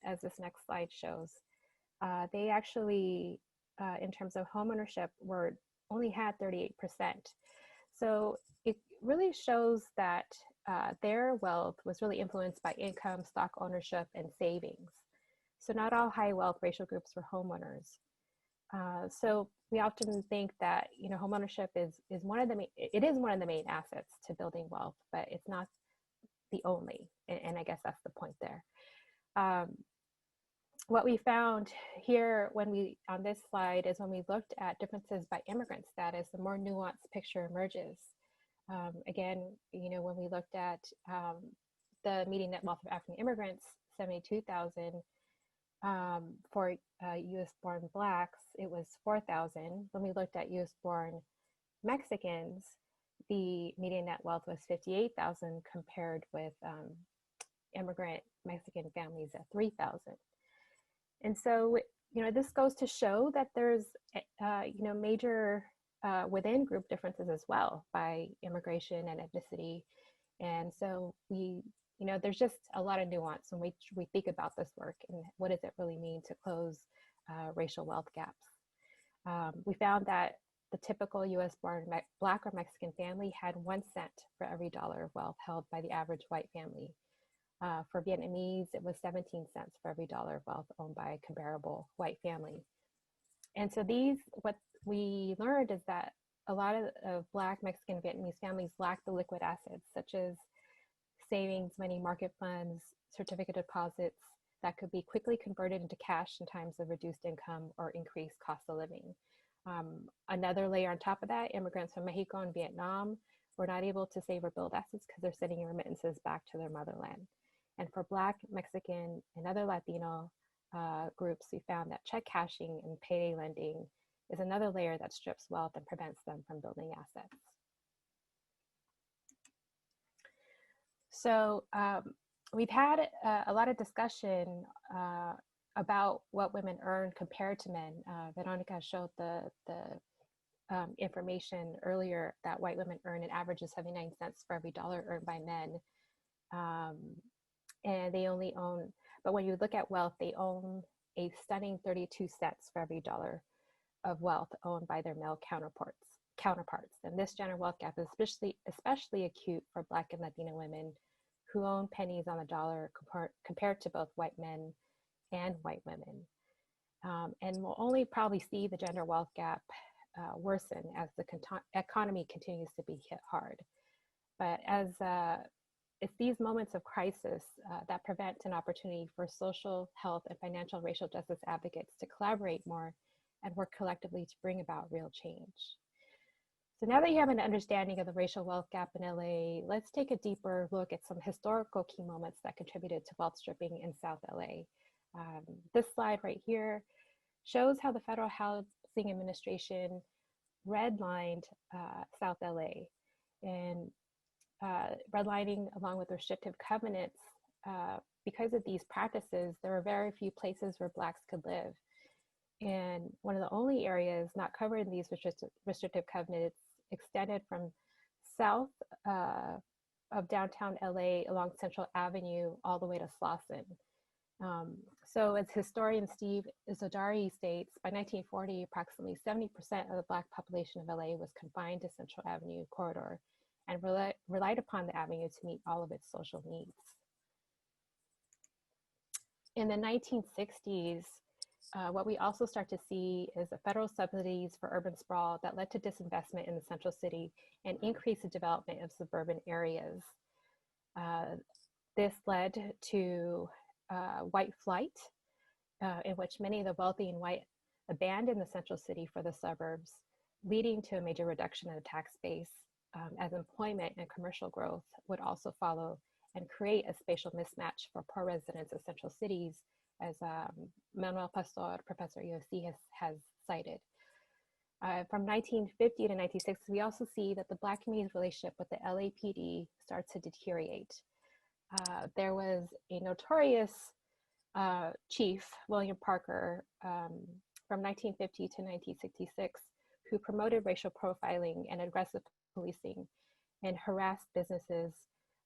as this next slide shows. They actually, in terms of home ownership, only had 38%. So it really shows that their wealth was really influenced by income, stock ownership, and savings. So not all high wealth racial groups were homeowners. So we often think that home ownership is one of the main assets to building wealth, but it's not the only. And I guess that's the point there. What we found here on this slide is when we looked at differences by immigrant status, a more nuanced picture emerges. Again, when we looked at the median net wealth of African immigrants, 72,000. For US born Blacks, it was 4,000. When we looked at US born Mexicans, the median net wealth was 58,000 compared with immigrant Mexican families at 3,000. And so, this goes to show that there's, major within group differences as well by immigration and ethnicity. And so there's just a lot of nuance when we think about this work and what does it really mean to close racial wealth gaps. We found that the typical US born Black or Mexican family had 1 cent for every dollar of wealth held by the average white family. For Vietnamese, it was 17 cents for every dollar of wealth owned by a comparable white family. And so what we learned is that a lot of Black, Mexican, Vietnamese families lack the liquid assets such as savings, money market funds, certificate deposits that could be quickly converted into cash in times of reduced income or increased cost of living. Another layer on top of that, immigrants from Mexico and Vietnam were not able to save or build assets because they're sending remittances back to their motherland. And for Black, Mexican, and other Latino groups, we found that check cashing and payday lending is another layer that strips wealth and prevents them from building assets. So we've had a lot of discussion about what women earn compared to men. Veronica showed the information earlier that white women earn an average of 79 cents for every dollar earned by men. And they only own, but when you look at wealth, they own a stunning 32 cents for every dollar of wealth owned by their male counterparts. And this gender wealth gap is especially acute for Black and Latina women who own pennies on the dollar compared to both white men and white women. And we'll only probably see the gender wealth gap worsen as the economy continues to be hit hard. But as it's these moments of crisis that prevent an opportunity for social, health, and financial racial justice advocates to collaborate more and work collectively to bring about real change. So now that you have an understanding of the racial wealth gap in LA, let's take a deeper look at some historical key moments that contributed to wealth stripping in South LA. This slide right here shows how the Federal Housing Administration redlined South LA. And redlining, along with restrictive covenants, because of these practices, there were very few places where Blacks could live. And one of the only areas not covered in these restrictive covenants extended from south of downtown LA along Central Avenue all the way to Slauson. So as historian Steve Izzardari states, by 1940, approximately 70% of the Black population of LA was confined to Central Avenue corridor and relied upon the avenue to meet all of its social needs. In the 1960s, what we also start to see is the federal subsidies for urban sprawl that led to disinvestment in the central city and increased the development of suburban areas. This led to white flight, in which many of the wealthy and white abandoned the central city for the suburbs, leading to a major reduction in the tax base, as employment and commercial growth would also follow and create a spatial mismatch for poor residents of central cities, as Manuel Pastor, professor at USC, has cited. From 1950 to 1960, we also see that the Black community's relationship with the LAPD starts to deteriorate. There was a notorious chief, William Parker, from 1950 to 1966, who promoted racial profiling and aggressive policing and harassed businesses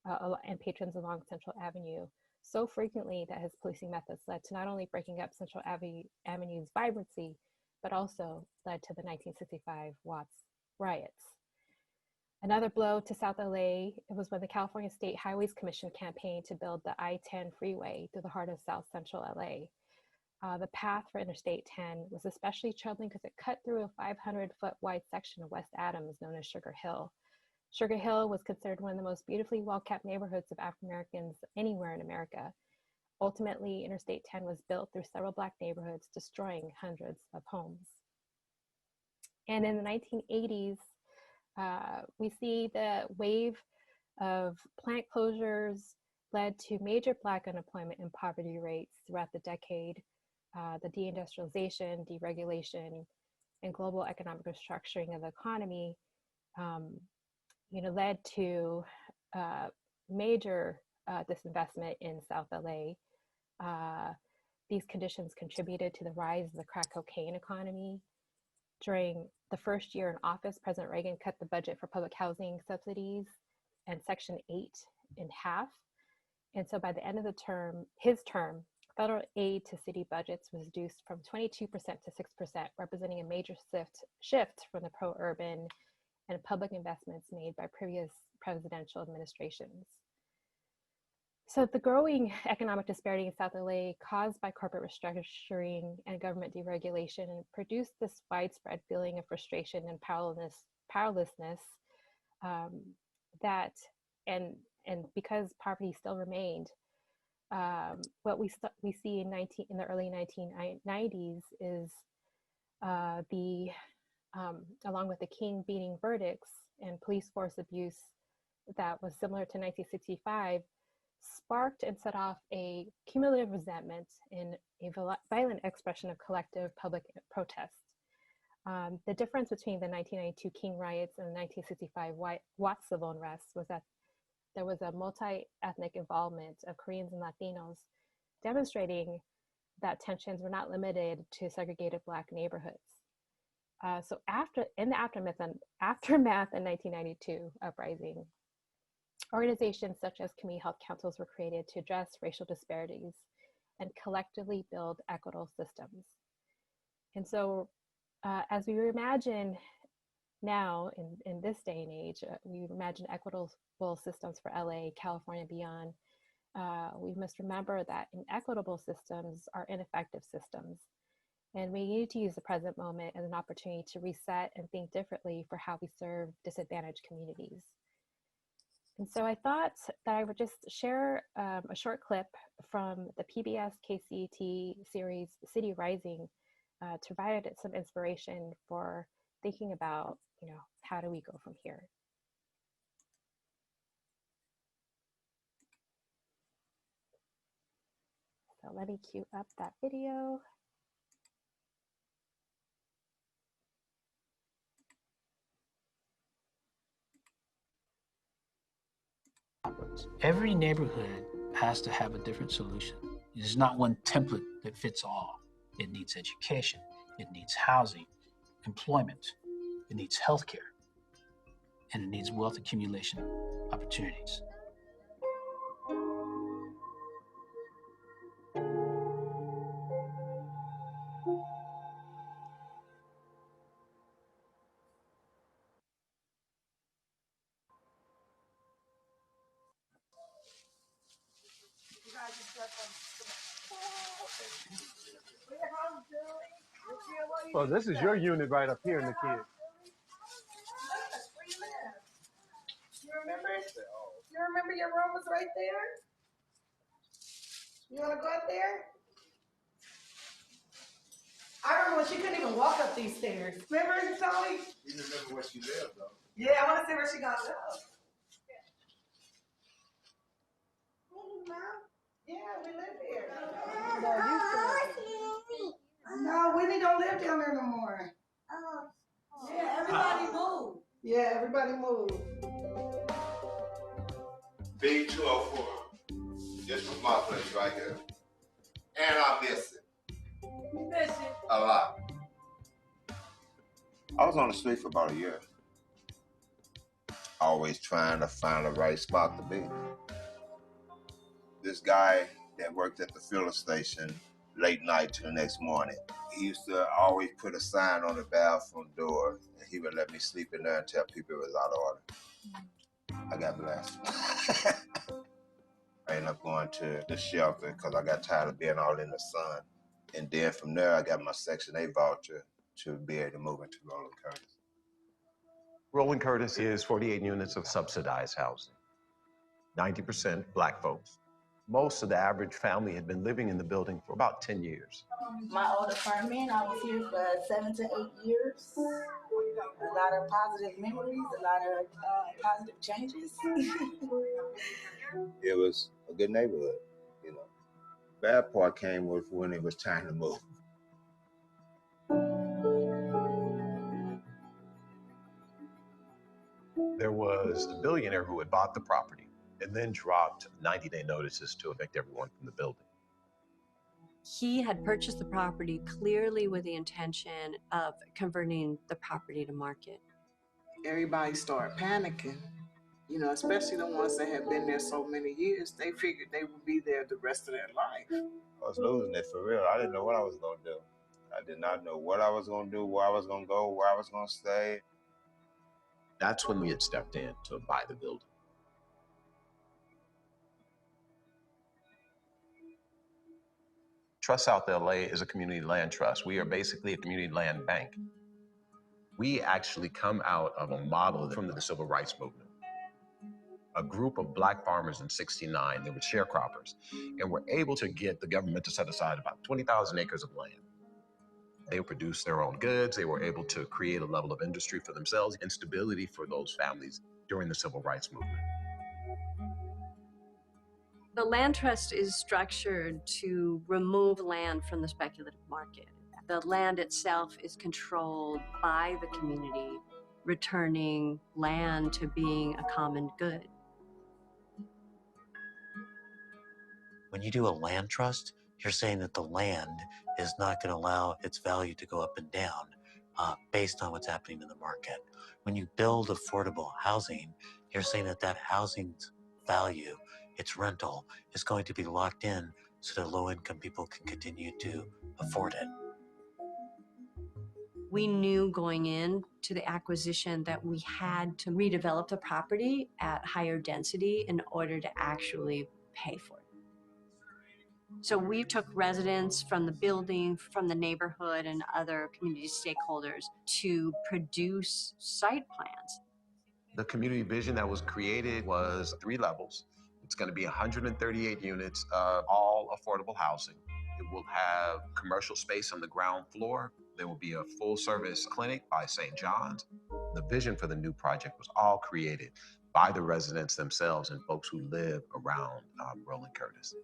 and patrons along Central Avenue so frequently that his policing methods led to not only breaking up Central Avenue's vibrancy, but also led to the 1965 Watts riots. Another blow to South LA was when the California State Highways Commission campaigned to build the I-10 freeway through the heart of South Central LA. The path for Interstate 10 was especially troubling because it cut through a 500-foot wide section of West Adams known as Sugar Hill. Sugar Hill was considered one of the most beautifully well-kept neighborhoods of African Americans anywhere in America. Ultimately, Interstate 10 was built through several Black neighborhoods, destroying hundreds of homes. And in the 1980s, we see the wave of plant closures led to major Black unemployment and poverty rates throughout the decade. The deindustrialization, deregulation, and global economic restructuring of the economy led to major disinvestment in South LA. These conditions contributed to the rise of the crack cocaine economy. During the first year in office, President Reagan cut the budget for public housing subsidies and Section 8 in half. And so by the end of his term, federal aid to city budgets was reduced from 22% to 6%, representing a major shift from the pro-urban and public investments made by previous presidential administrations. So the growing economic disparity in South LA caused by corporate restructuring and government deregulation produced this widespread feeling of frustration and powerlessness and because poverty still remained, what we see in the early 1990s is along with the King beating verdicts and police force abuse that was similar to 1965, sparked and set off a cumulative resentment in a violent expression of collective public protest. The difference between the 1992 King riots and the 1965 Watts civil unrest was that there was a multi-ethnic involvement of Koreans and Latinos, demonstrating that tensions were not limited to segregated Black neighborhoods. So in the aftermath in 1992 uprising, organizations such as community health councils were created to address racial disparities and collectively build equitable systems. And so as we imagine now in this day and age, we imagine equitable systems for LA, California, and beyond. We must remember that inequitable systems are ineffective systems. And we need to use the present moment as an opportunity to reset and think differently for how we serve disadvantaged communities. And so I thought that I would just share a short clip from the PBS KCET series City Rising to provide some inspiration for thinking about, how do we go from here? So let me cue up that video. Every neighborhood has to have a different solution. There's not one template that fits all. It needs education, it needs housing, employment, it needs healthcare, and it needs wealth accumulation opportunities. Well, this is your unit right up here in the kids. You remember your room was right there? You want to go up there? I remember when she couldn't even walk up these stairs. Remember, Tony? You remember where she lived, though. Yeah, I want to see where she got live. Yeah, we live here. No, Whitney don't live down there no more. Yeah, everybody moved. Yeah, everybody moved. B204. This was my place right here. And I miss it. You miss it? A lot. I was on the street for about a year. Always trying to find the right spot to be. This guy that worked at the filling station late night to the next morning, he used to always put a sign on the bathroom door, and he would let me sleep in there and tell people it was out of order. I got blessed. I ended up going to the shelter because I got tired of being all in the sun. And then from there, I got my Section 8 voucher to be able to move into Roland Curtis. Roland Curtis is 48 units of subsidized housing. 90% Black folks. Most of the average family had been living in the building for about 10 years. My old apartment, I was here for 7 to 8 years. A lot of positive memories, a lot of positive changes. It was a good neighborhood, you know. Bad part came with when it was time to move. There was a billionaire who had bought the property and then dropped 90-day notices to evict everyone from the building. He had purchased the property clearly with the intention of converting the property to market. Everybody started panicking, you know, especially the ones that had been there so many years. They figured they would be there the rest of their life. I was losing it for real. I didn't know what I was going to do. I did not know what I was going to do, where I was going to go, where I was going to stay. That's when we had stepped in to buy the building. Trust South LA is a community land trust. We are basically a community land bank. We actually come out of a model from the civil rights movement. A group of Black farmers in '69, they were sharecroppers, and were able to get the government to set aside about 20,000 acres of land. They produced their own goods. They were able to create a level of industry for themselves and stability for those families during the civil rights movement. The land trust is structured to remove land from the speculative market. The land itself is controlled by the community, returning land to being a common good. When you do a land trust, you're saying that the land is not going to allow its value to go up and down based on what's happening in the market. When you build affordable housing, you're saying that that housing's value, its rental, is going to be locked in so that low-income people can continue to afford it. We knew going in to the acquisition that we had to redevelop the property at higher density in order to actually pay for it. So we took residents from the building, from the neighborhood and other community stakeholders to produce site plans. The community vision that was created was 3 levels. It's going to be 138 units of all affordable housing. It will have commercial space on the ground floor. There will be a full-service clinic by St. John's. The vision for the new project was all created by the residents themselves and folks who live around Roland Curtis.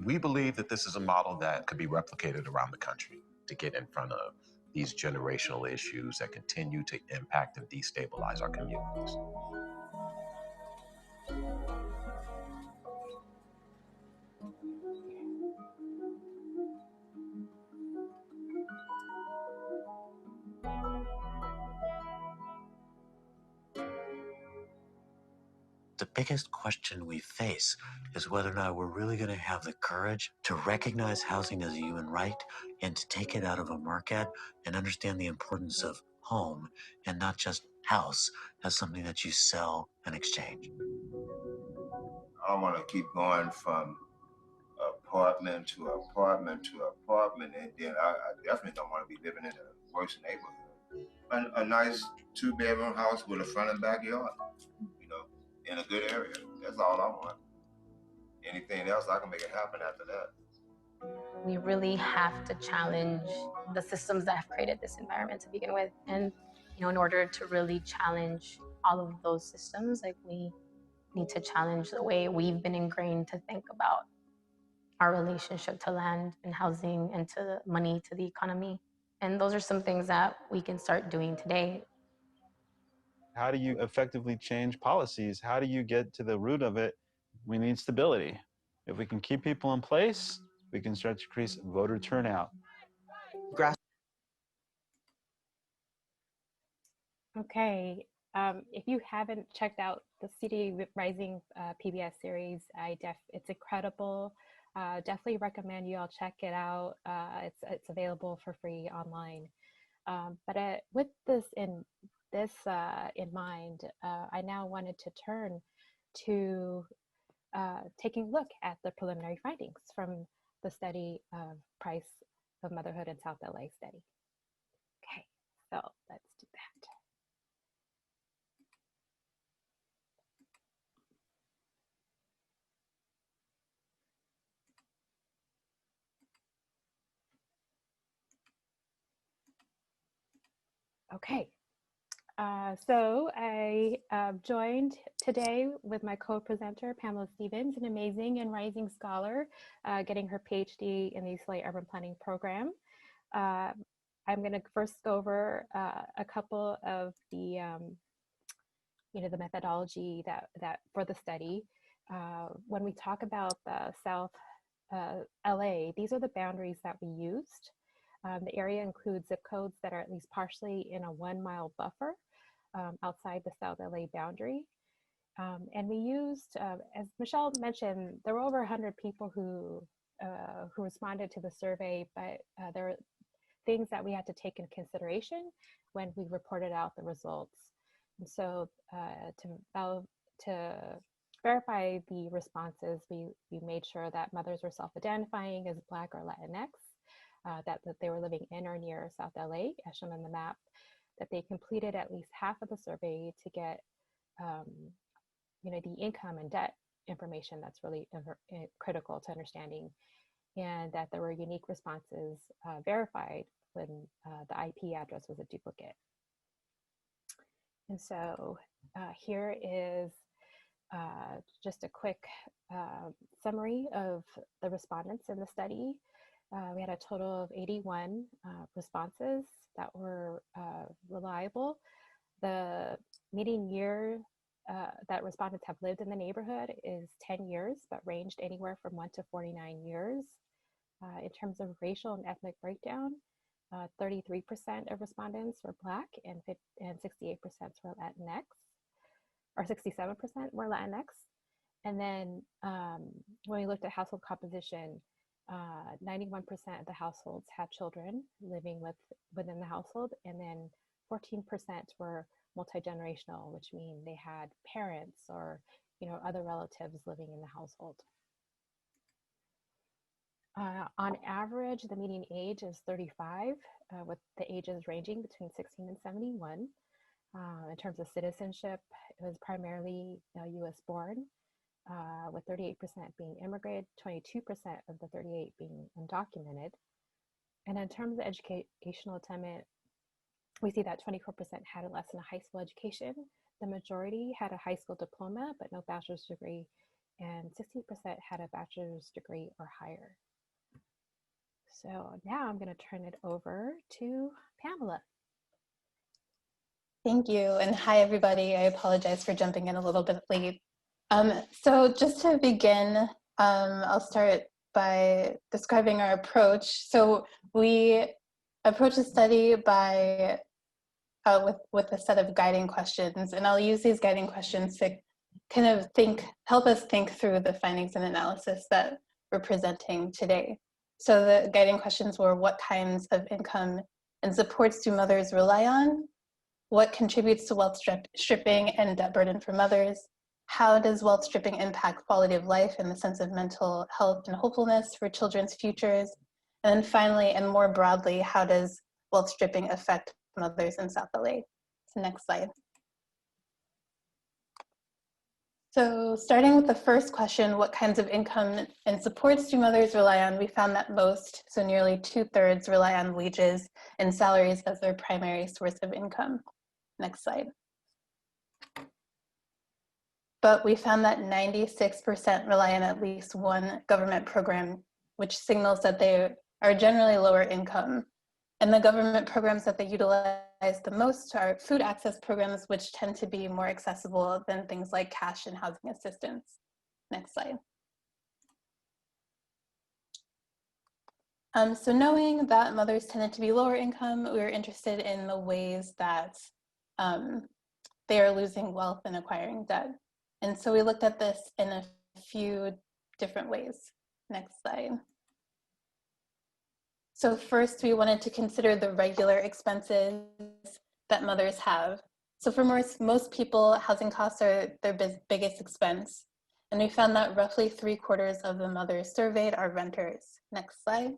We believe that this is a model that could be replicated around the country to get in front of these generational issues that continue to impact and destabilize our communities. The biggest question we face is whether or not we're really going to have the courage to recognize housing as a human right and to take it out of a market and understand the importance of home and not just house as something that you sell and exchange. I don't want to keep going from apartment to apartment to apartment, and then I definitely don't want to be living in a worse neighborhood. A nice 2-bedroom house with a front and backyard, you know, in a good area. That's all I want. Anything else, I can make it happen after that. We really have to challenge the systems that have created this environment to begin with. And, you know, in order to really challenge all of those systems, like, we need to challenge the way we've been ingrained to think about our relationship to land and housing and to money, to the economy. And those are some things that we can start doing today. How do you effectively change policies? How do you get to the root of it? We need stability. If we can keep people in place, we can start to increase voter turnout. Okay, if you haven't checked out the City Rising PBS series, it's incredible. Definitely recommend you all check it out. It's available for free online. But with this in mind, I now wanted to turn to taking a look at the preliminary findings from the study of price of motherhood in South LA study. Okay, so let's do that. Okay, so I joined today with my co-presenter, Pamela Stevens, an amazing and rising scholar getting her PhD in the UCLA Urban Planning Program. I'm going to first go over a couple of the, the methodology that for the study. When we talk about the South LA, these are the boundaries that we used. The area includes zip codes that are at least partially in a 1-mile buffer outside the South LA boundary. And we used, as Michelle mentioned, there were over 100 people who responded to the survey, but there are things that we had to take into consideration when we reported out the results. And so to verify the responses, we made sure that mothers were self-identifying as Black or Latinx, that they were living in or near South LA, as shown on the map, that they completed at least half of the survey to get, the income and debt information that's really critical to understanding, and that there were unique responses verified when the IP address was a duplicate. And so here is just a quick summary of the respondents in the study. We had a total of 81 responses that were reliable. The median year that respondents have lived in the neighborhood is 10 years, but ranged anywhere from 1 to 49 years. In terms of racial and ethnic breakdown, 33% of respondents were Black and 68% were Latinx, or 67% were Latinx. And then when we looked at household composition, 91% of the households had children living within the household, and then 14% were multi-generational, which means they had parents or other relatives living in the household. On average, the median age is 35, with the ages ranging between 16 and 71. In terms of citizenship, it was primarily US born, with 38% being immigrant, 22% of the 38 being undocumented. And in terms of educational attainment, we see that 24% had less than a high school education. The majority had a high school diploma, but no bachelor's degree, and 60% had a bachelor's degree or higher. So now I'm going to turn it over to Pamela. Thank you, and hi everybody. I apologize for jumping in a little bit late. So just to begin, I'll start by describing our approach. So we approach the study by with a set of guiding questions, and I'll use these guiding questions to kind of help us think through the findings and analysis that we're presenting today. So the guiding questions were: what kinds of income and supports do mothers rely on? What contributes to wealth stripping and debt burden for mothers? How does wealth stripping impact quality of life and the sense of mental health and hopefulness for children's futures? And then finally, and more broadly, how does wealth stripping affect mothers in South LA? So next slide. So starting with the first question, what kinds of income and supports do mothers rely on? We found that most, so nearly 2/3, rely on wages and salaries as their primary source of income. Next slide. But we found that 96% rely on at least one government program, which signals that they are generally lower income. And the government programs that they utilize the most are food access programs, which tend to be more accessible than things like cash and housing assistance. Next slide. So knowing that mothers tended to be lower income, we were interested in the ways that they are losing wealth and acquiring debt. And so we looked at this in a few different ways. Next slide. So first, we wanted to consider the regular expenses that mothers have. So for most people, housing costs are their biggest expense. And we found that roughly 3/4 of the mothers surveyed are renters. Next slide.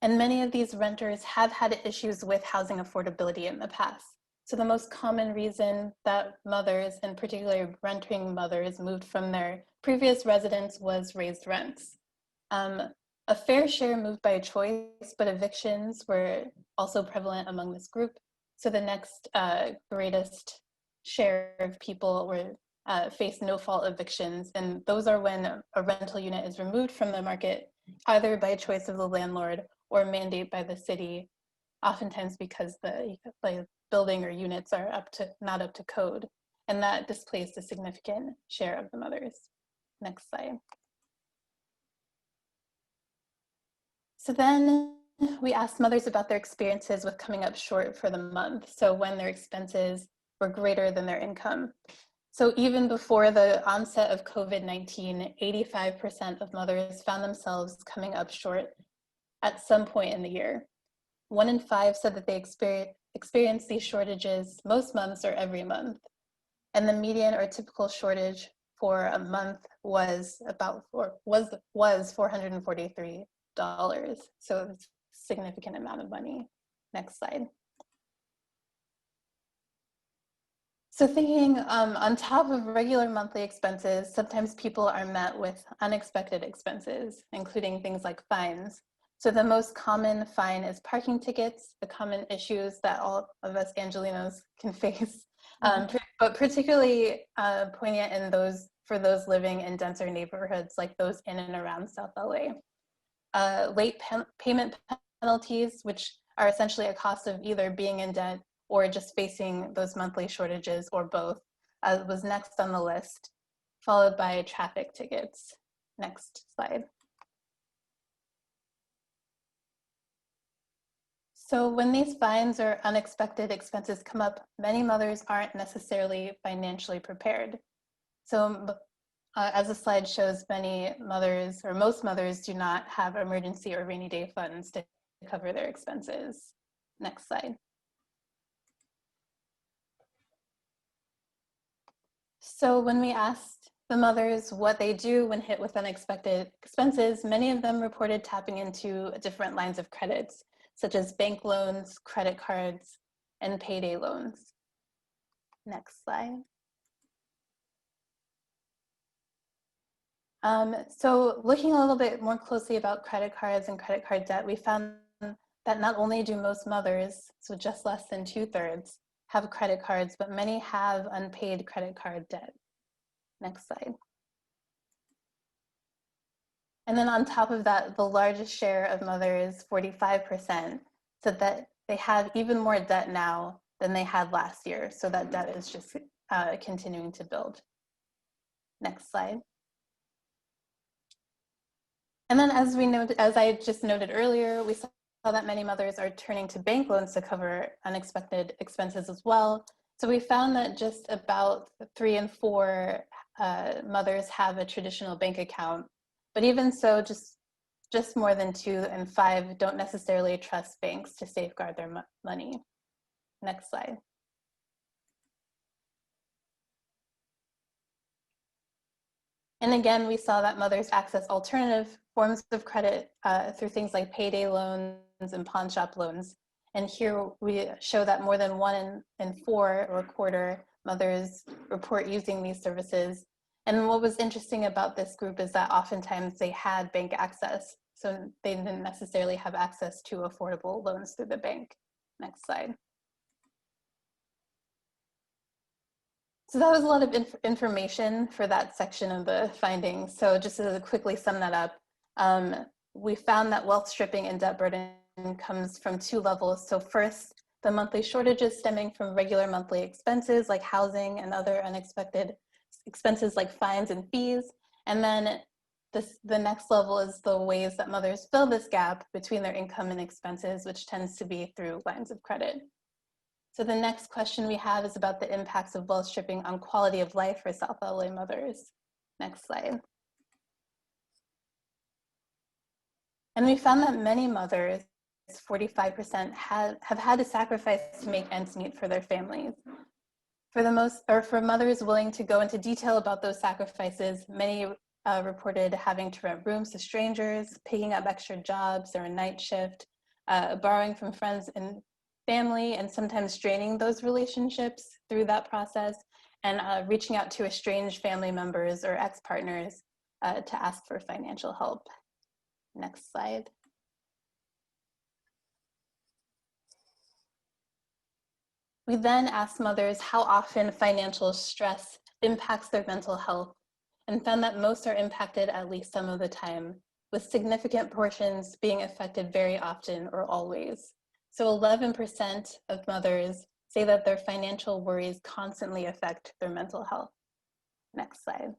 And many of these renters have had issues with housing affordability in the past. So the most common reason that mothers, and particularly renting mothers, moved from their previous residence was raised rents. A fair share moved by choice, but evictions were also prevalent among this group. So the next greatest share of people face no-fault evictions, and those are when a rental unit is removed from the market, either by choice of the landlord or mandate by the city, oftentimes because the building or units are not up to code, and that displaced a significant share of the mothers. Next slide. So then we asked mothers about their experiences with coming up short for the month, so when their expenses were greater than their income. So even before the onset of COVID-19, 85% of mothers found themselves coming up short at some point in the year. 1 in 5 said that they experience these shortages most months or every month. And the median or typical shortage for a month was $443. So it's a significant amount of money. Next slide. So thinking on top of regular monthly expenses, sometimes people are met with unexpected expenses, including things like fines. So the most common fine is parking tickets, the common issues that all of us Angelinos can face, but particularly poignant in those for those living in denser neighborhoods like those in and around South LA. Late payment penalties, which are essentially a cost of either being in debt or just facing those monthly shortages or both, was next on the list, followed by traffic tickets. Next slide. So when these fines or unexpected expenses come up, many mothers aren't necessarily financially prepared. So as the slide shows, many mothers, or most mothers, do not have emergency or rainy day funds to cover their expenses. Next slide. So when we asked the mothers what they do when hit with unexpected expenses, many of them reported tapping into different lines of credits, such as bank loans, credit cards, and payday loans. Next slide. So looking a little bit more closely about credit cards and credit card debt, we found that not only do most mothers, so just less than 2/3, have credit cards, but many have unpaid credit card debt. Next slide. And then on top of that, the largest share of mothers, 45%, said that they have even more debt now than they had last year. So that debt is just continuing to build. Next slide. And then as I just noted earlier, we saw that many mothers are turning to bank loans to cover unexpected expenses as well. So we found that just about 3 in 4 mothers have a traditional bank account, but even so, just more than 2 in 5 don't necessarily trust banks to safeguard their money. Next slide. And again, we saw that mothers access alternative forms of credit through things like payday loans and pawn shop loans. And here we show that more than 1 in 4, or a quarter, mothers report using these services. And what was interesting about this group is that oftentimes they had bank access, so they didn't necessarily have access to affordable loans through the bank. Next slide. So that was a lot of information for that section of the findings. So just to quickly sum that up, we found that wealth stripping and debt burden comes from 2 levels. So first, the monthly shortages stemming from regular monthly expenses like housing and other unexpected expenses like fines and fees. And then the next level is the ways that mothers fill this gap between their income and expenses, which tends to be through lines of credit. So the next question we have is about the impacts of wealth stripping on quality of life for South LA mothers. Next slide. And we found that many mothers, 45%, have had to sacrifice to make ends meet for their families. For mothers willing to go into detail about those sacrifices, many reported having to rent rooms to strangers, picking up extra jobs or a night shift, borrowing from friends and family, and sometimes straining those relationships through that process, and reaching out to estranged family members or ex-partners to ask for financial help. Next slide. We then asked mothers how often financial stress impacts their mental health, and found that most are impacted at least some of the time, with significant portions being affected very often or always. So 11% of mothers say that their financial worries constantly affect their mental health. Next slide.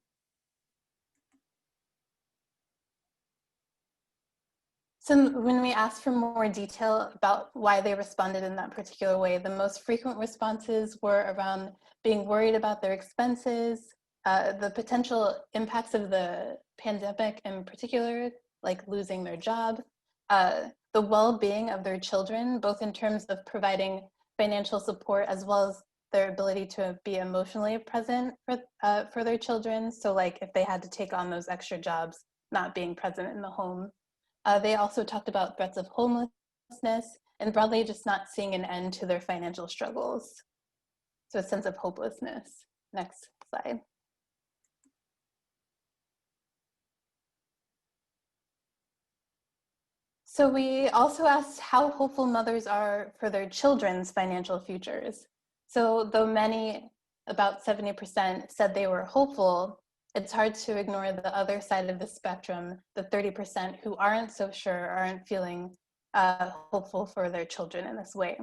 So when we asked for more detail about why they responded in that particular way, the most frequent responses were around being worried about their expenses, the potential impacts of the pandemic in particular, like losing their job, the well-being of their children, both in terms of providing financial support as well as their ability to be emotionally present for their children. So like if they had to take on those extra jobs, not being present in the home. They also talked about threats of homelessness and broadly just not seeing an end to their financial struggles. So a sense of hopelessness. Next slide. So we also asked how hopeful mothers are for their children's financial futures. So though many, about 70%, said they were hopeful, it's hard to ignore the other side of the spectrum, the 30% who aren't so sure, aren't feeling hopeful for their children in this way.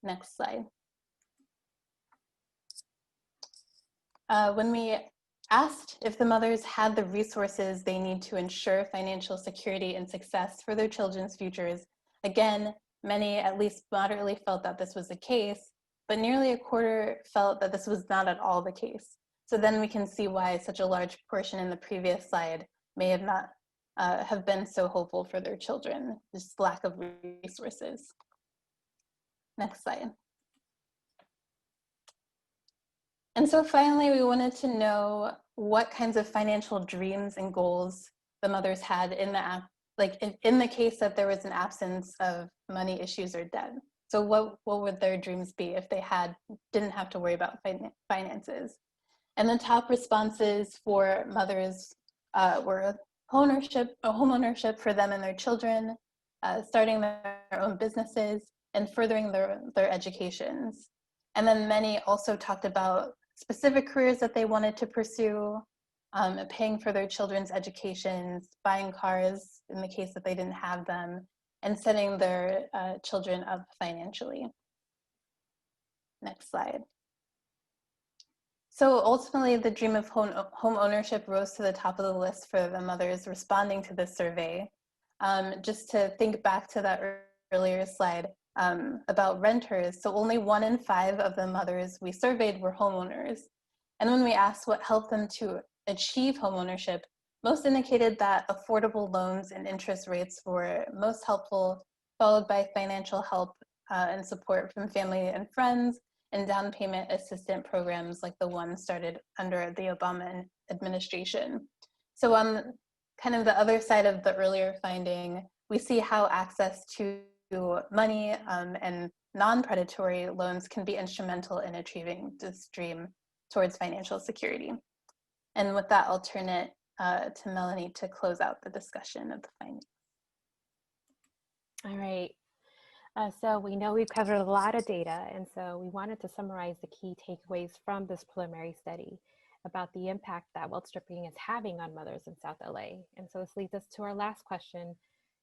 Next slide. When we asked if the mothers had the resources they need to ensure financial security and success for their children's futures, again, many at least moderately felt that this was the case, but nearly a quarter felt that this was not at all the case. So then we can see why such a large portion in the previous slide may have not have been so hopeful for their children, just lack of resources. Next slide. And so finally, we wanted to know what kinds of financial dreams and goals the mothers had in the case that there was an absence of money issues or debt. So what would their dreams be if they didn't have to worry about finances? And the top responses for mothers were home ownership for them and their children, starting their own businesses, and furthering their educations. And then many also talked about specific careers that they wanted to pursue, paying for their children's educations, buying cars in the case that they didn't have them, and setting their children up financially. Next slide. So ultimately, the dream of home ownership rose to the top of the list for the mothers responding to this survey. Just to think back to that earlier slide about renters, so only 1 in 5 of the mothers we surveyed were homeowners. And when we asked what helped them to achieve homeownership, most indicated that affordable loans and interest rates were most helpful, followed by financial help and support from family and friends, and down payment assistance programs like the one started under the Obama administration. So on kind of the other side of the earlier finding, we see how access to money and non-predatory loans can be instrumental in achieving this dream towards financial security. And with that, I'll turn it to Melany to close out the discussion of the findings. All right. So we know we've covered a lot of data, and so we wanted to summarize the key takeaways from this preliminary study about the impact that wealth stripping is having on mothers in South LA. And so this leads us to our last question: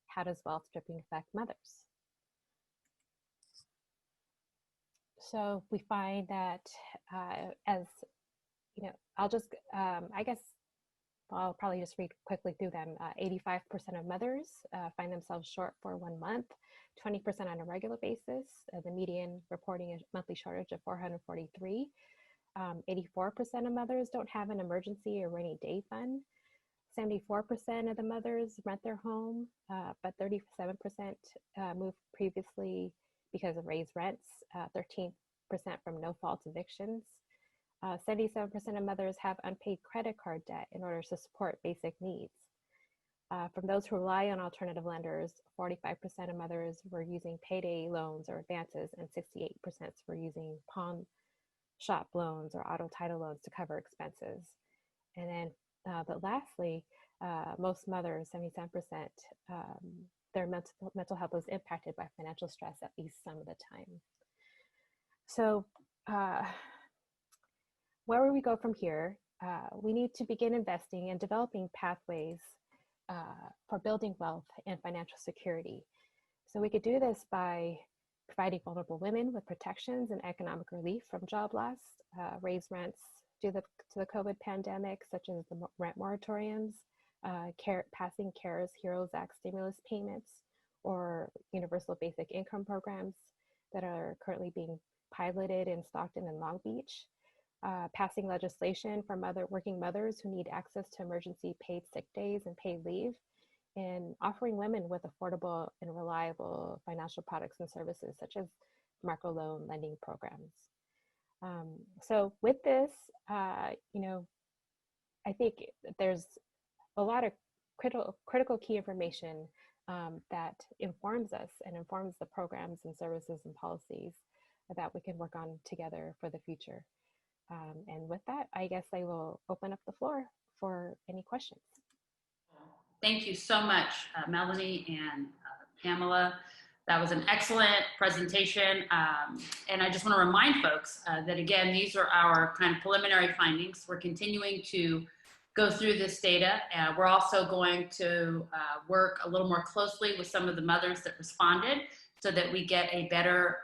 how does wealth stripping affect mothers? So we find that as you know, I'll probably just read quickly through them. 85% of mothers find themselves short for 1 month, 20% on a regular basis, the median reporting a monthly shortage of 443. 84% of mothers don't have an emergency or rainy day fund. 74% of the mothers rent their home, but 37% moved previously because of raised rents, 13% from no-fault evictions. 77% of mothers have unpaid credit card debt in order to support basic needs. From those who rely on alternative lenders, 45% of mothers were using payday loans or advances, and 68% were using pawn shop loans or auto title loans to cover expenses. And then, but lastly, most mothers, 77%, their mental health was impacted by financial stress at least some of the time. So, where will we go from here? We need to begin investing and developing pathways for building wealth and financial security. So we could do this by providing vulnerable women with protections and economic relief from job loss, raise rents due to the COVID pandemic, such as the rent moratoriums, passing CARES HEROES Act stimulus payments, or universal basic income programs that are currently being piloted in Stockton and Long Beach. Passing legislation for working mothers who need access to emergency paid sick days and paid leave, and offering women with affordable and reliable financial products and services such as microloan lending programs. So with this, you know, I think there's a lot of critical key information that informs us and informs the programs and services and policies that we can work on together for the future. And with that, I guess I will open up the floor for any questions. Thank you so much, Melany and Pamela. That was an excellent presentation. And I just want to remind folks that, again, these are our kind of preliminary findings. We're continuing to go through this data. We're also going to work a little more closely with some of the mothers that responded so that we get a better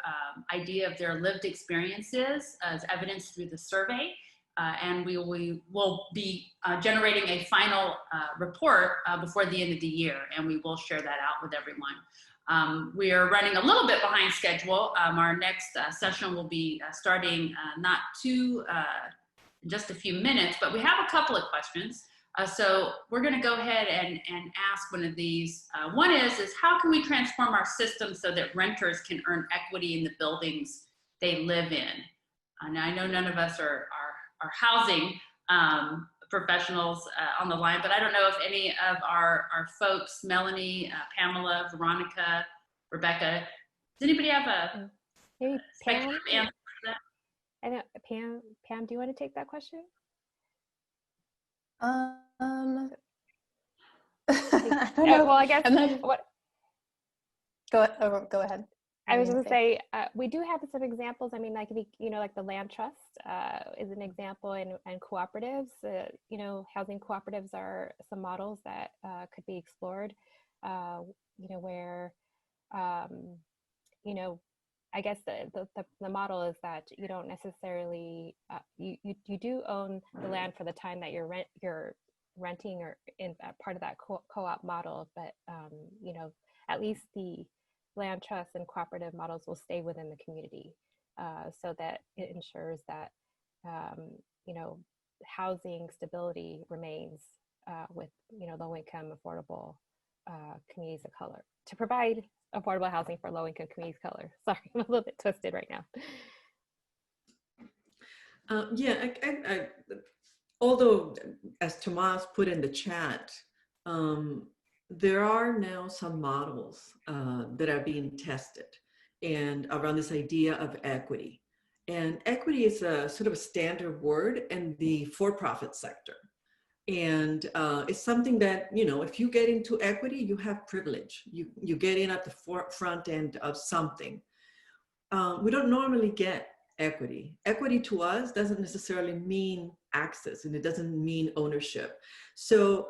idea of their lived experiences as evidenced through the survey. And we will be generating a final report before the end of the year, and we will share that out with everyone. We are running a little bit behind schedule. Our next session will be starting not too, just a few minutes, but we have a couple of questions. So we're gonna go ahead and ask one of these. One is how can we transform our system so that renters can earn equity in the buildings they live in? Now I know none of us are housing professionals on the line, but I don't know if any of our folks, Melany, Pamela, Veronica, Rebecca, does anybody have a maybe Pam? answer for that? I know, Pam, do you want to take that question? I don't know. Well, I guess what. Go ahead. I was going to say, we do have some examples. I mean, like, like the land trust is an example, and cooperatives, housing cooperatives are some models that could be explored, where, I guess the model is that you don't necessarily, you do own the land for the time that you're renting or in part of that co-op model, but, at least the land trusts and cooperative models will stay within the community, so that it ensures that housing stability remains with low-income, affordable communities of color, to provide affordable housing for low-income communities of color. Sorry, I'm a little bit twisted right now. Yeah, although as Tomas put in the chat, there are now some models that are being tested and around this idea of equity. And equity is a sort of a standard word in the for-profit sector. And it's something that, if you get into equity, you have privilege. You get in at the front end of something. We don't normally get equity. Equity to us doesn't necessarily mean access, and it doesn't mean ownership. So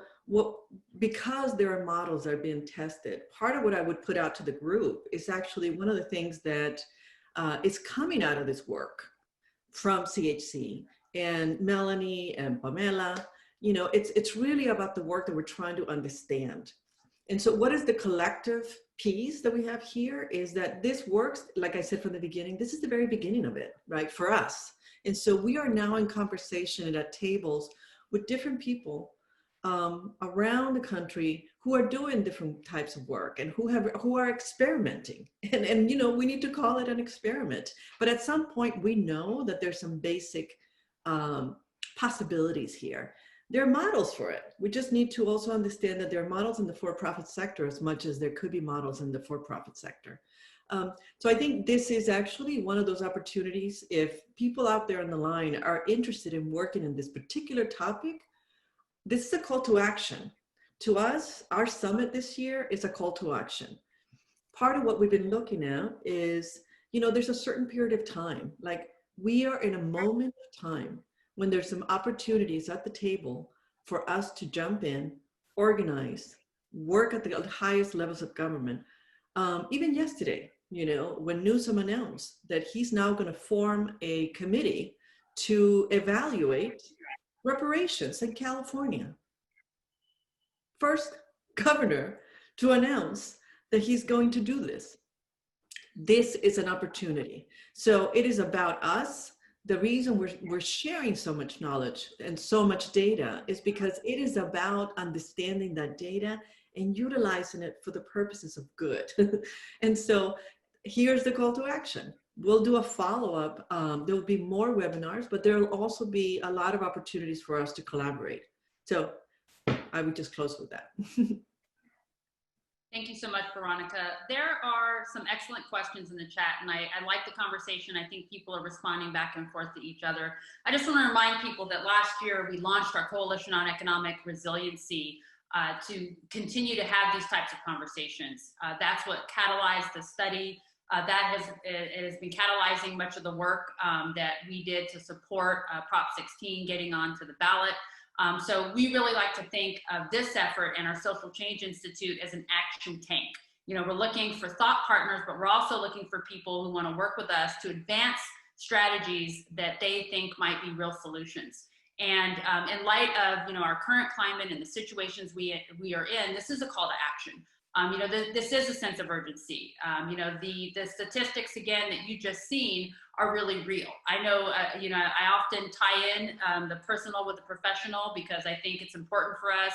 because there are models that are being tested, part of what I would put out to the group is actually one of the things that is coming out of this work from CHC and Melany and Pamela. It's really about the work that we're trying to understand. And so what is the collective piece that we have here is that this works, like I said from the beginning, this is the very beginning of it, right, for us. And so we are now in conversation and at tables with different people around the country who are doing different types of work and who are experimenting. And we need to call it an experiment. But at some point, we know that there's some basic possibilities here. There are models for it. We just need to also understand that there are models in the for-profit sector as much as there could be models in the for-profit sector. So I think this is actually one of those opportunities. If people out there on the line are interested in working in this particular topic, this is a call to action. To us, our summit this year is a call to action. Part of what we've been looking at is, there's a certain period of time, like we are in a moment of time when there's some opportunities at the table for us to jump in, organize, work at the highest levels of government. Even yesterday, when Newsom announced that he's now going to form a committee to evaluate reparations in California. First governor to announce that he's going to do this. This is an opportunity. So it is about us. The reason we're sharing so much knowledge and so much data is because it is about understanding that data and utilizing it for the purposes of good. And so here's the call to action. We'll do a follow-up. There will be more webinars, but there will also be a lot of opportunities for us to collaborate. So I would just close with that. Thank you so much, Veronica. There are some excellent questions in the chat, and I like the conversation. I think people are responding back and forth to each other. I just want to remind people that last year we launched our Coalition on Economic Resiliency to continue to have these types of conversations. That's what catalyzed the study. It has been catalyzing much of the work that we did to support Prop 16 getting onto the ballot. So we really like to think of this effort and our Social Change Institute as an action tank. You know, we're looking for thought partners, but we're also looking for people who want to work with us to advance strategies that they think might be real solutions. And in light of, you know, our current climate and the situations we are in, this is a call to action. You know, this is a sense of urgency. You know, the statistics, again, that you just seen are really real. I know, you know, I often tie in the personal with the professional because I think it's important for us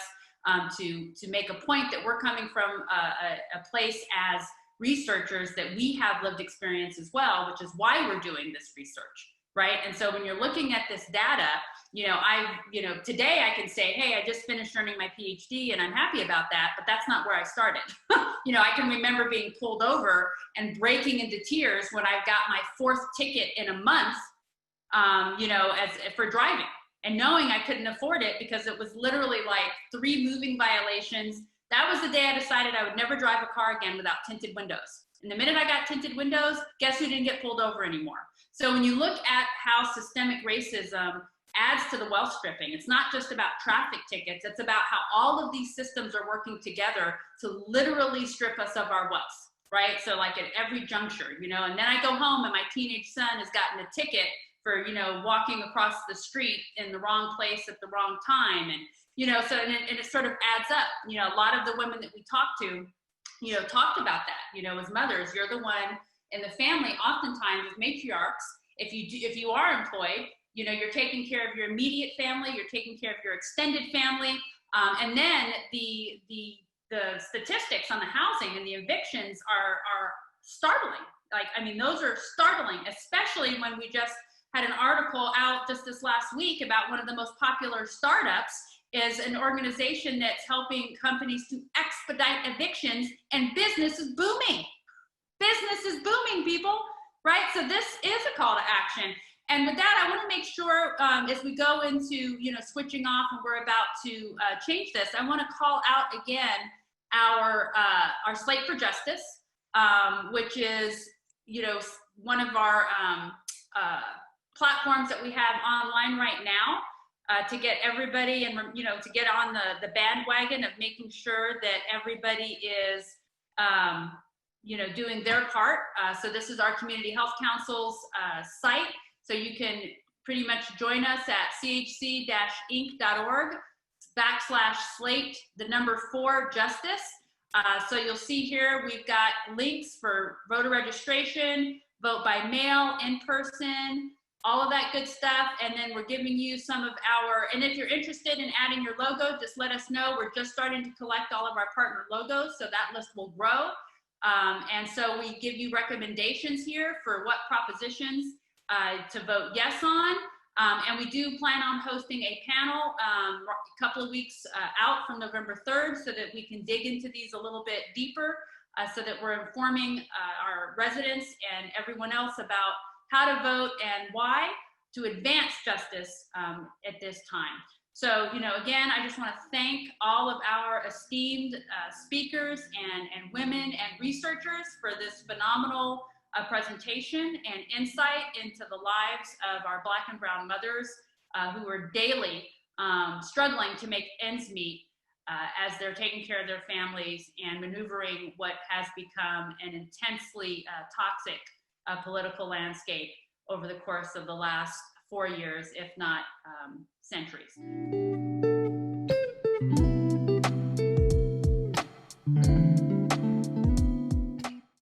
to make a point that we're coming from a place as researchers that we have lived experience as well, which is why we're doing this research, right? And so when you're looking at this data, you know, today I can say, hey, I just finished earning my PhD and I'm happy about that, but that's not where I started. You know, I can remember being pulled over and breaking into tears when I got my 4th ticket in a month, you know, for driving, and knowing I couldn't afford it because it was literally like 3 moving violations. That was the day I decided I would never drive a car again without tinted windows. And the minute I got tinted windows, guess who didn't get pulled over anymore? So when you look at how systemic racism adds to the wealth stripping, it's not just about traffic tickets, it's about how all of these systems are working together to literally strip us of our wealth, right? So like at every juncture, you know, and then I go home and my teenage son has gotten a ticket for, you know, walking across the street in the wrong place at the wrong time. And, you know, so, and it sort of adds up. You know, a lot of the women that we talked to, you know, talked about that, you know, as mothers, you're the one in the family, oftentimes as matriarchs, if you are employed, you know, you're taking care of your immediate family, you're taking care of your extended family. And then the statistics on the housing and the evictions are startling. Like, I mean, those are startling, especially when we just had an article out just this last week about one of the most popular startups is an organization that's helping companies to expedite evictions, and business is booming. Business is booming, people, right? So this is a call to action. And with that, I want to make sure as we go into, you know, switching off and we're about to change this, I want to call out again our Slate for Justice, which is, you know, one of our platforms that we have online right now to get everybody and, you know, to get on the bandwagon of making sure that everybody is, you know, doing their part. So this is our Community Health Council's site. So you can pretty much join us at chc-inc.org/slate4justice. So you'll see here, we've got links for voter registration, vote by mail, in person, all of that good stuff. And then we're giving you some of our, and if you're interested in adding your logo, just let us know. We're just starting to collect all of our partner logos, so that list will grow. And so we give you recommendations here for what propositions to vote yes on. And we do plan on hosting a panel a couple of weeks out from November 3rd so that we can dig into these a little bit deeper so that we're informing our residents and everyone else about how to vote and why to advance justice at this time. So, you know, again, I just want to thank all of our esteemed speakers and women and researchers for this phenomenal presentation and insight into the lives of our Black and Brown mothers who are daily struggling to make ends meet as they're taking care of their families and maneuvering what has become an intensely toxic political landscape over the course of the last 4 years, if not centuries.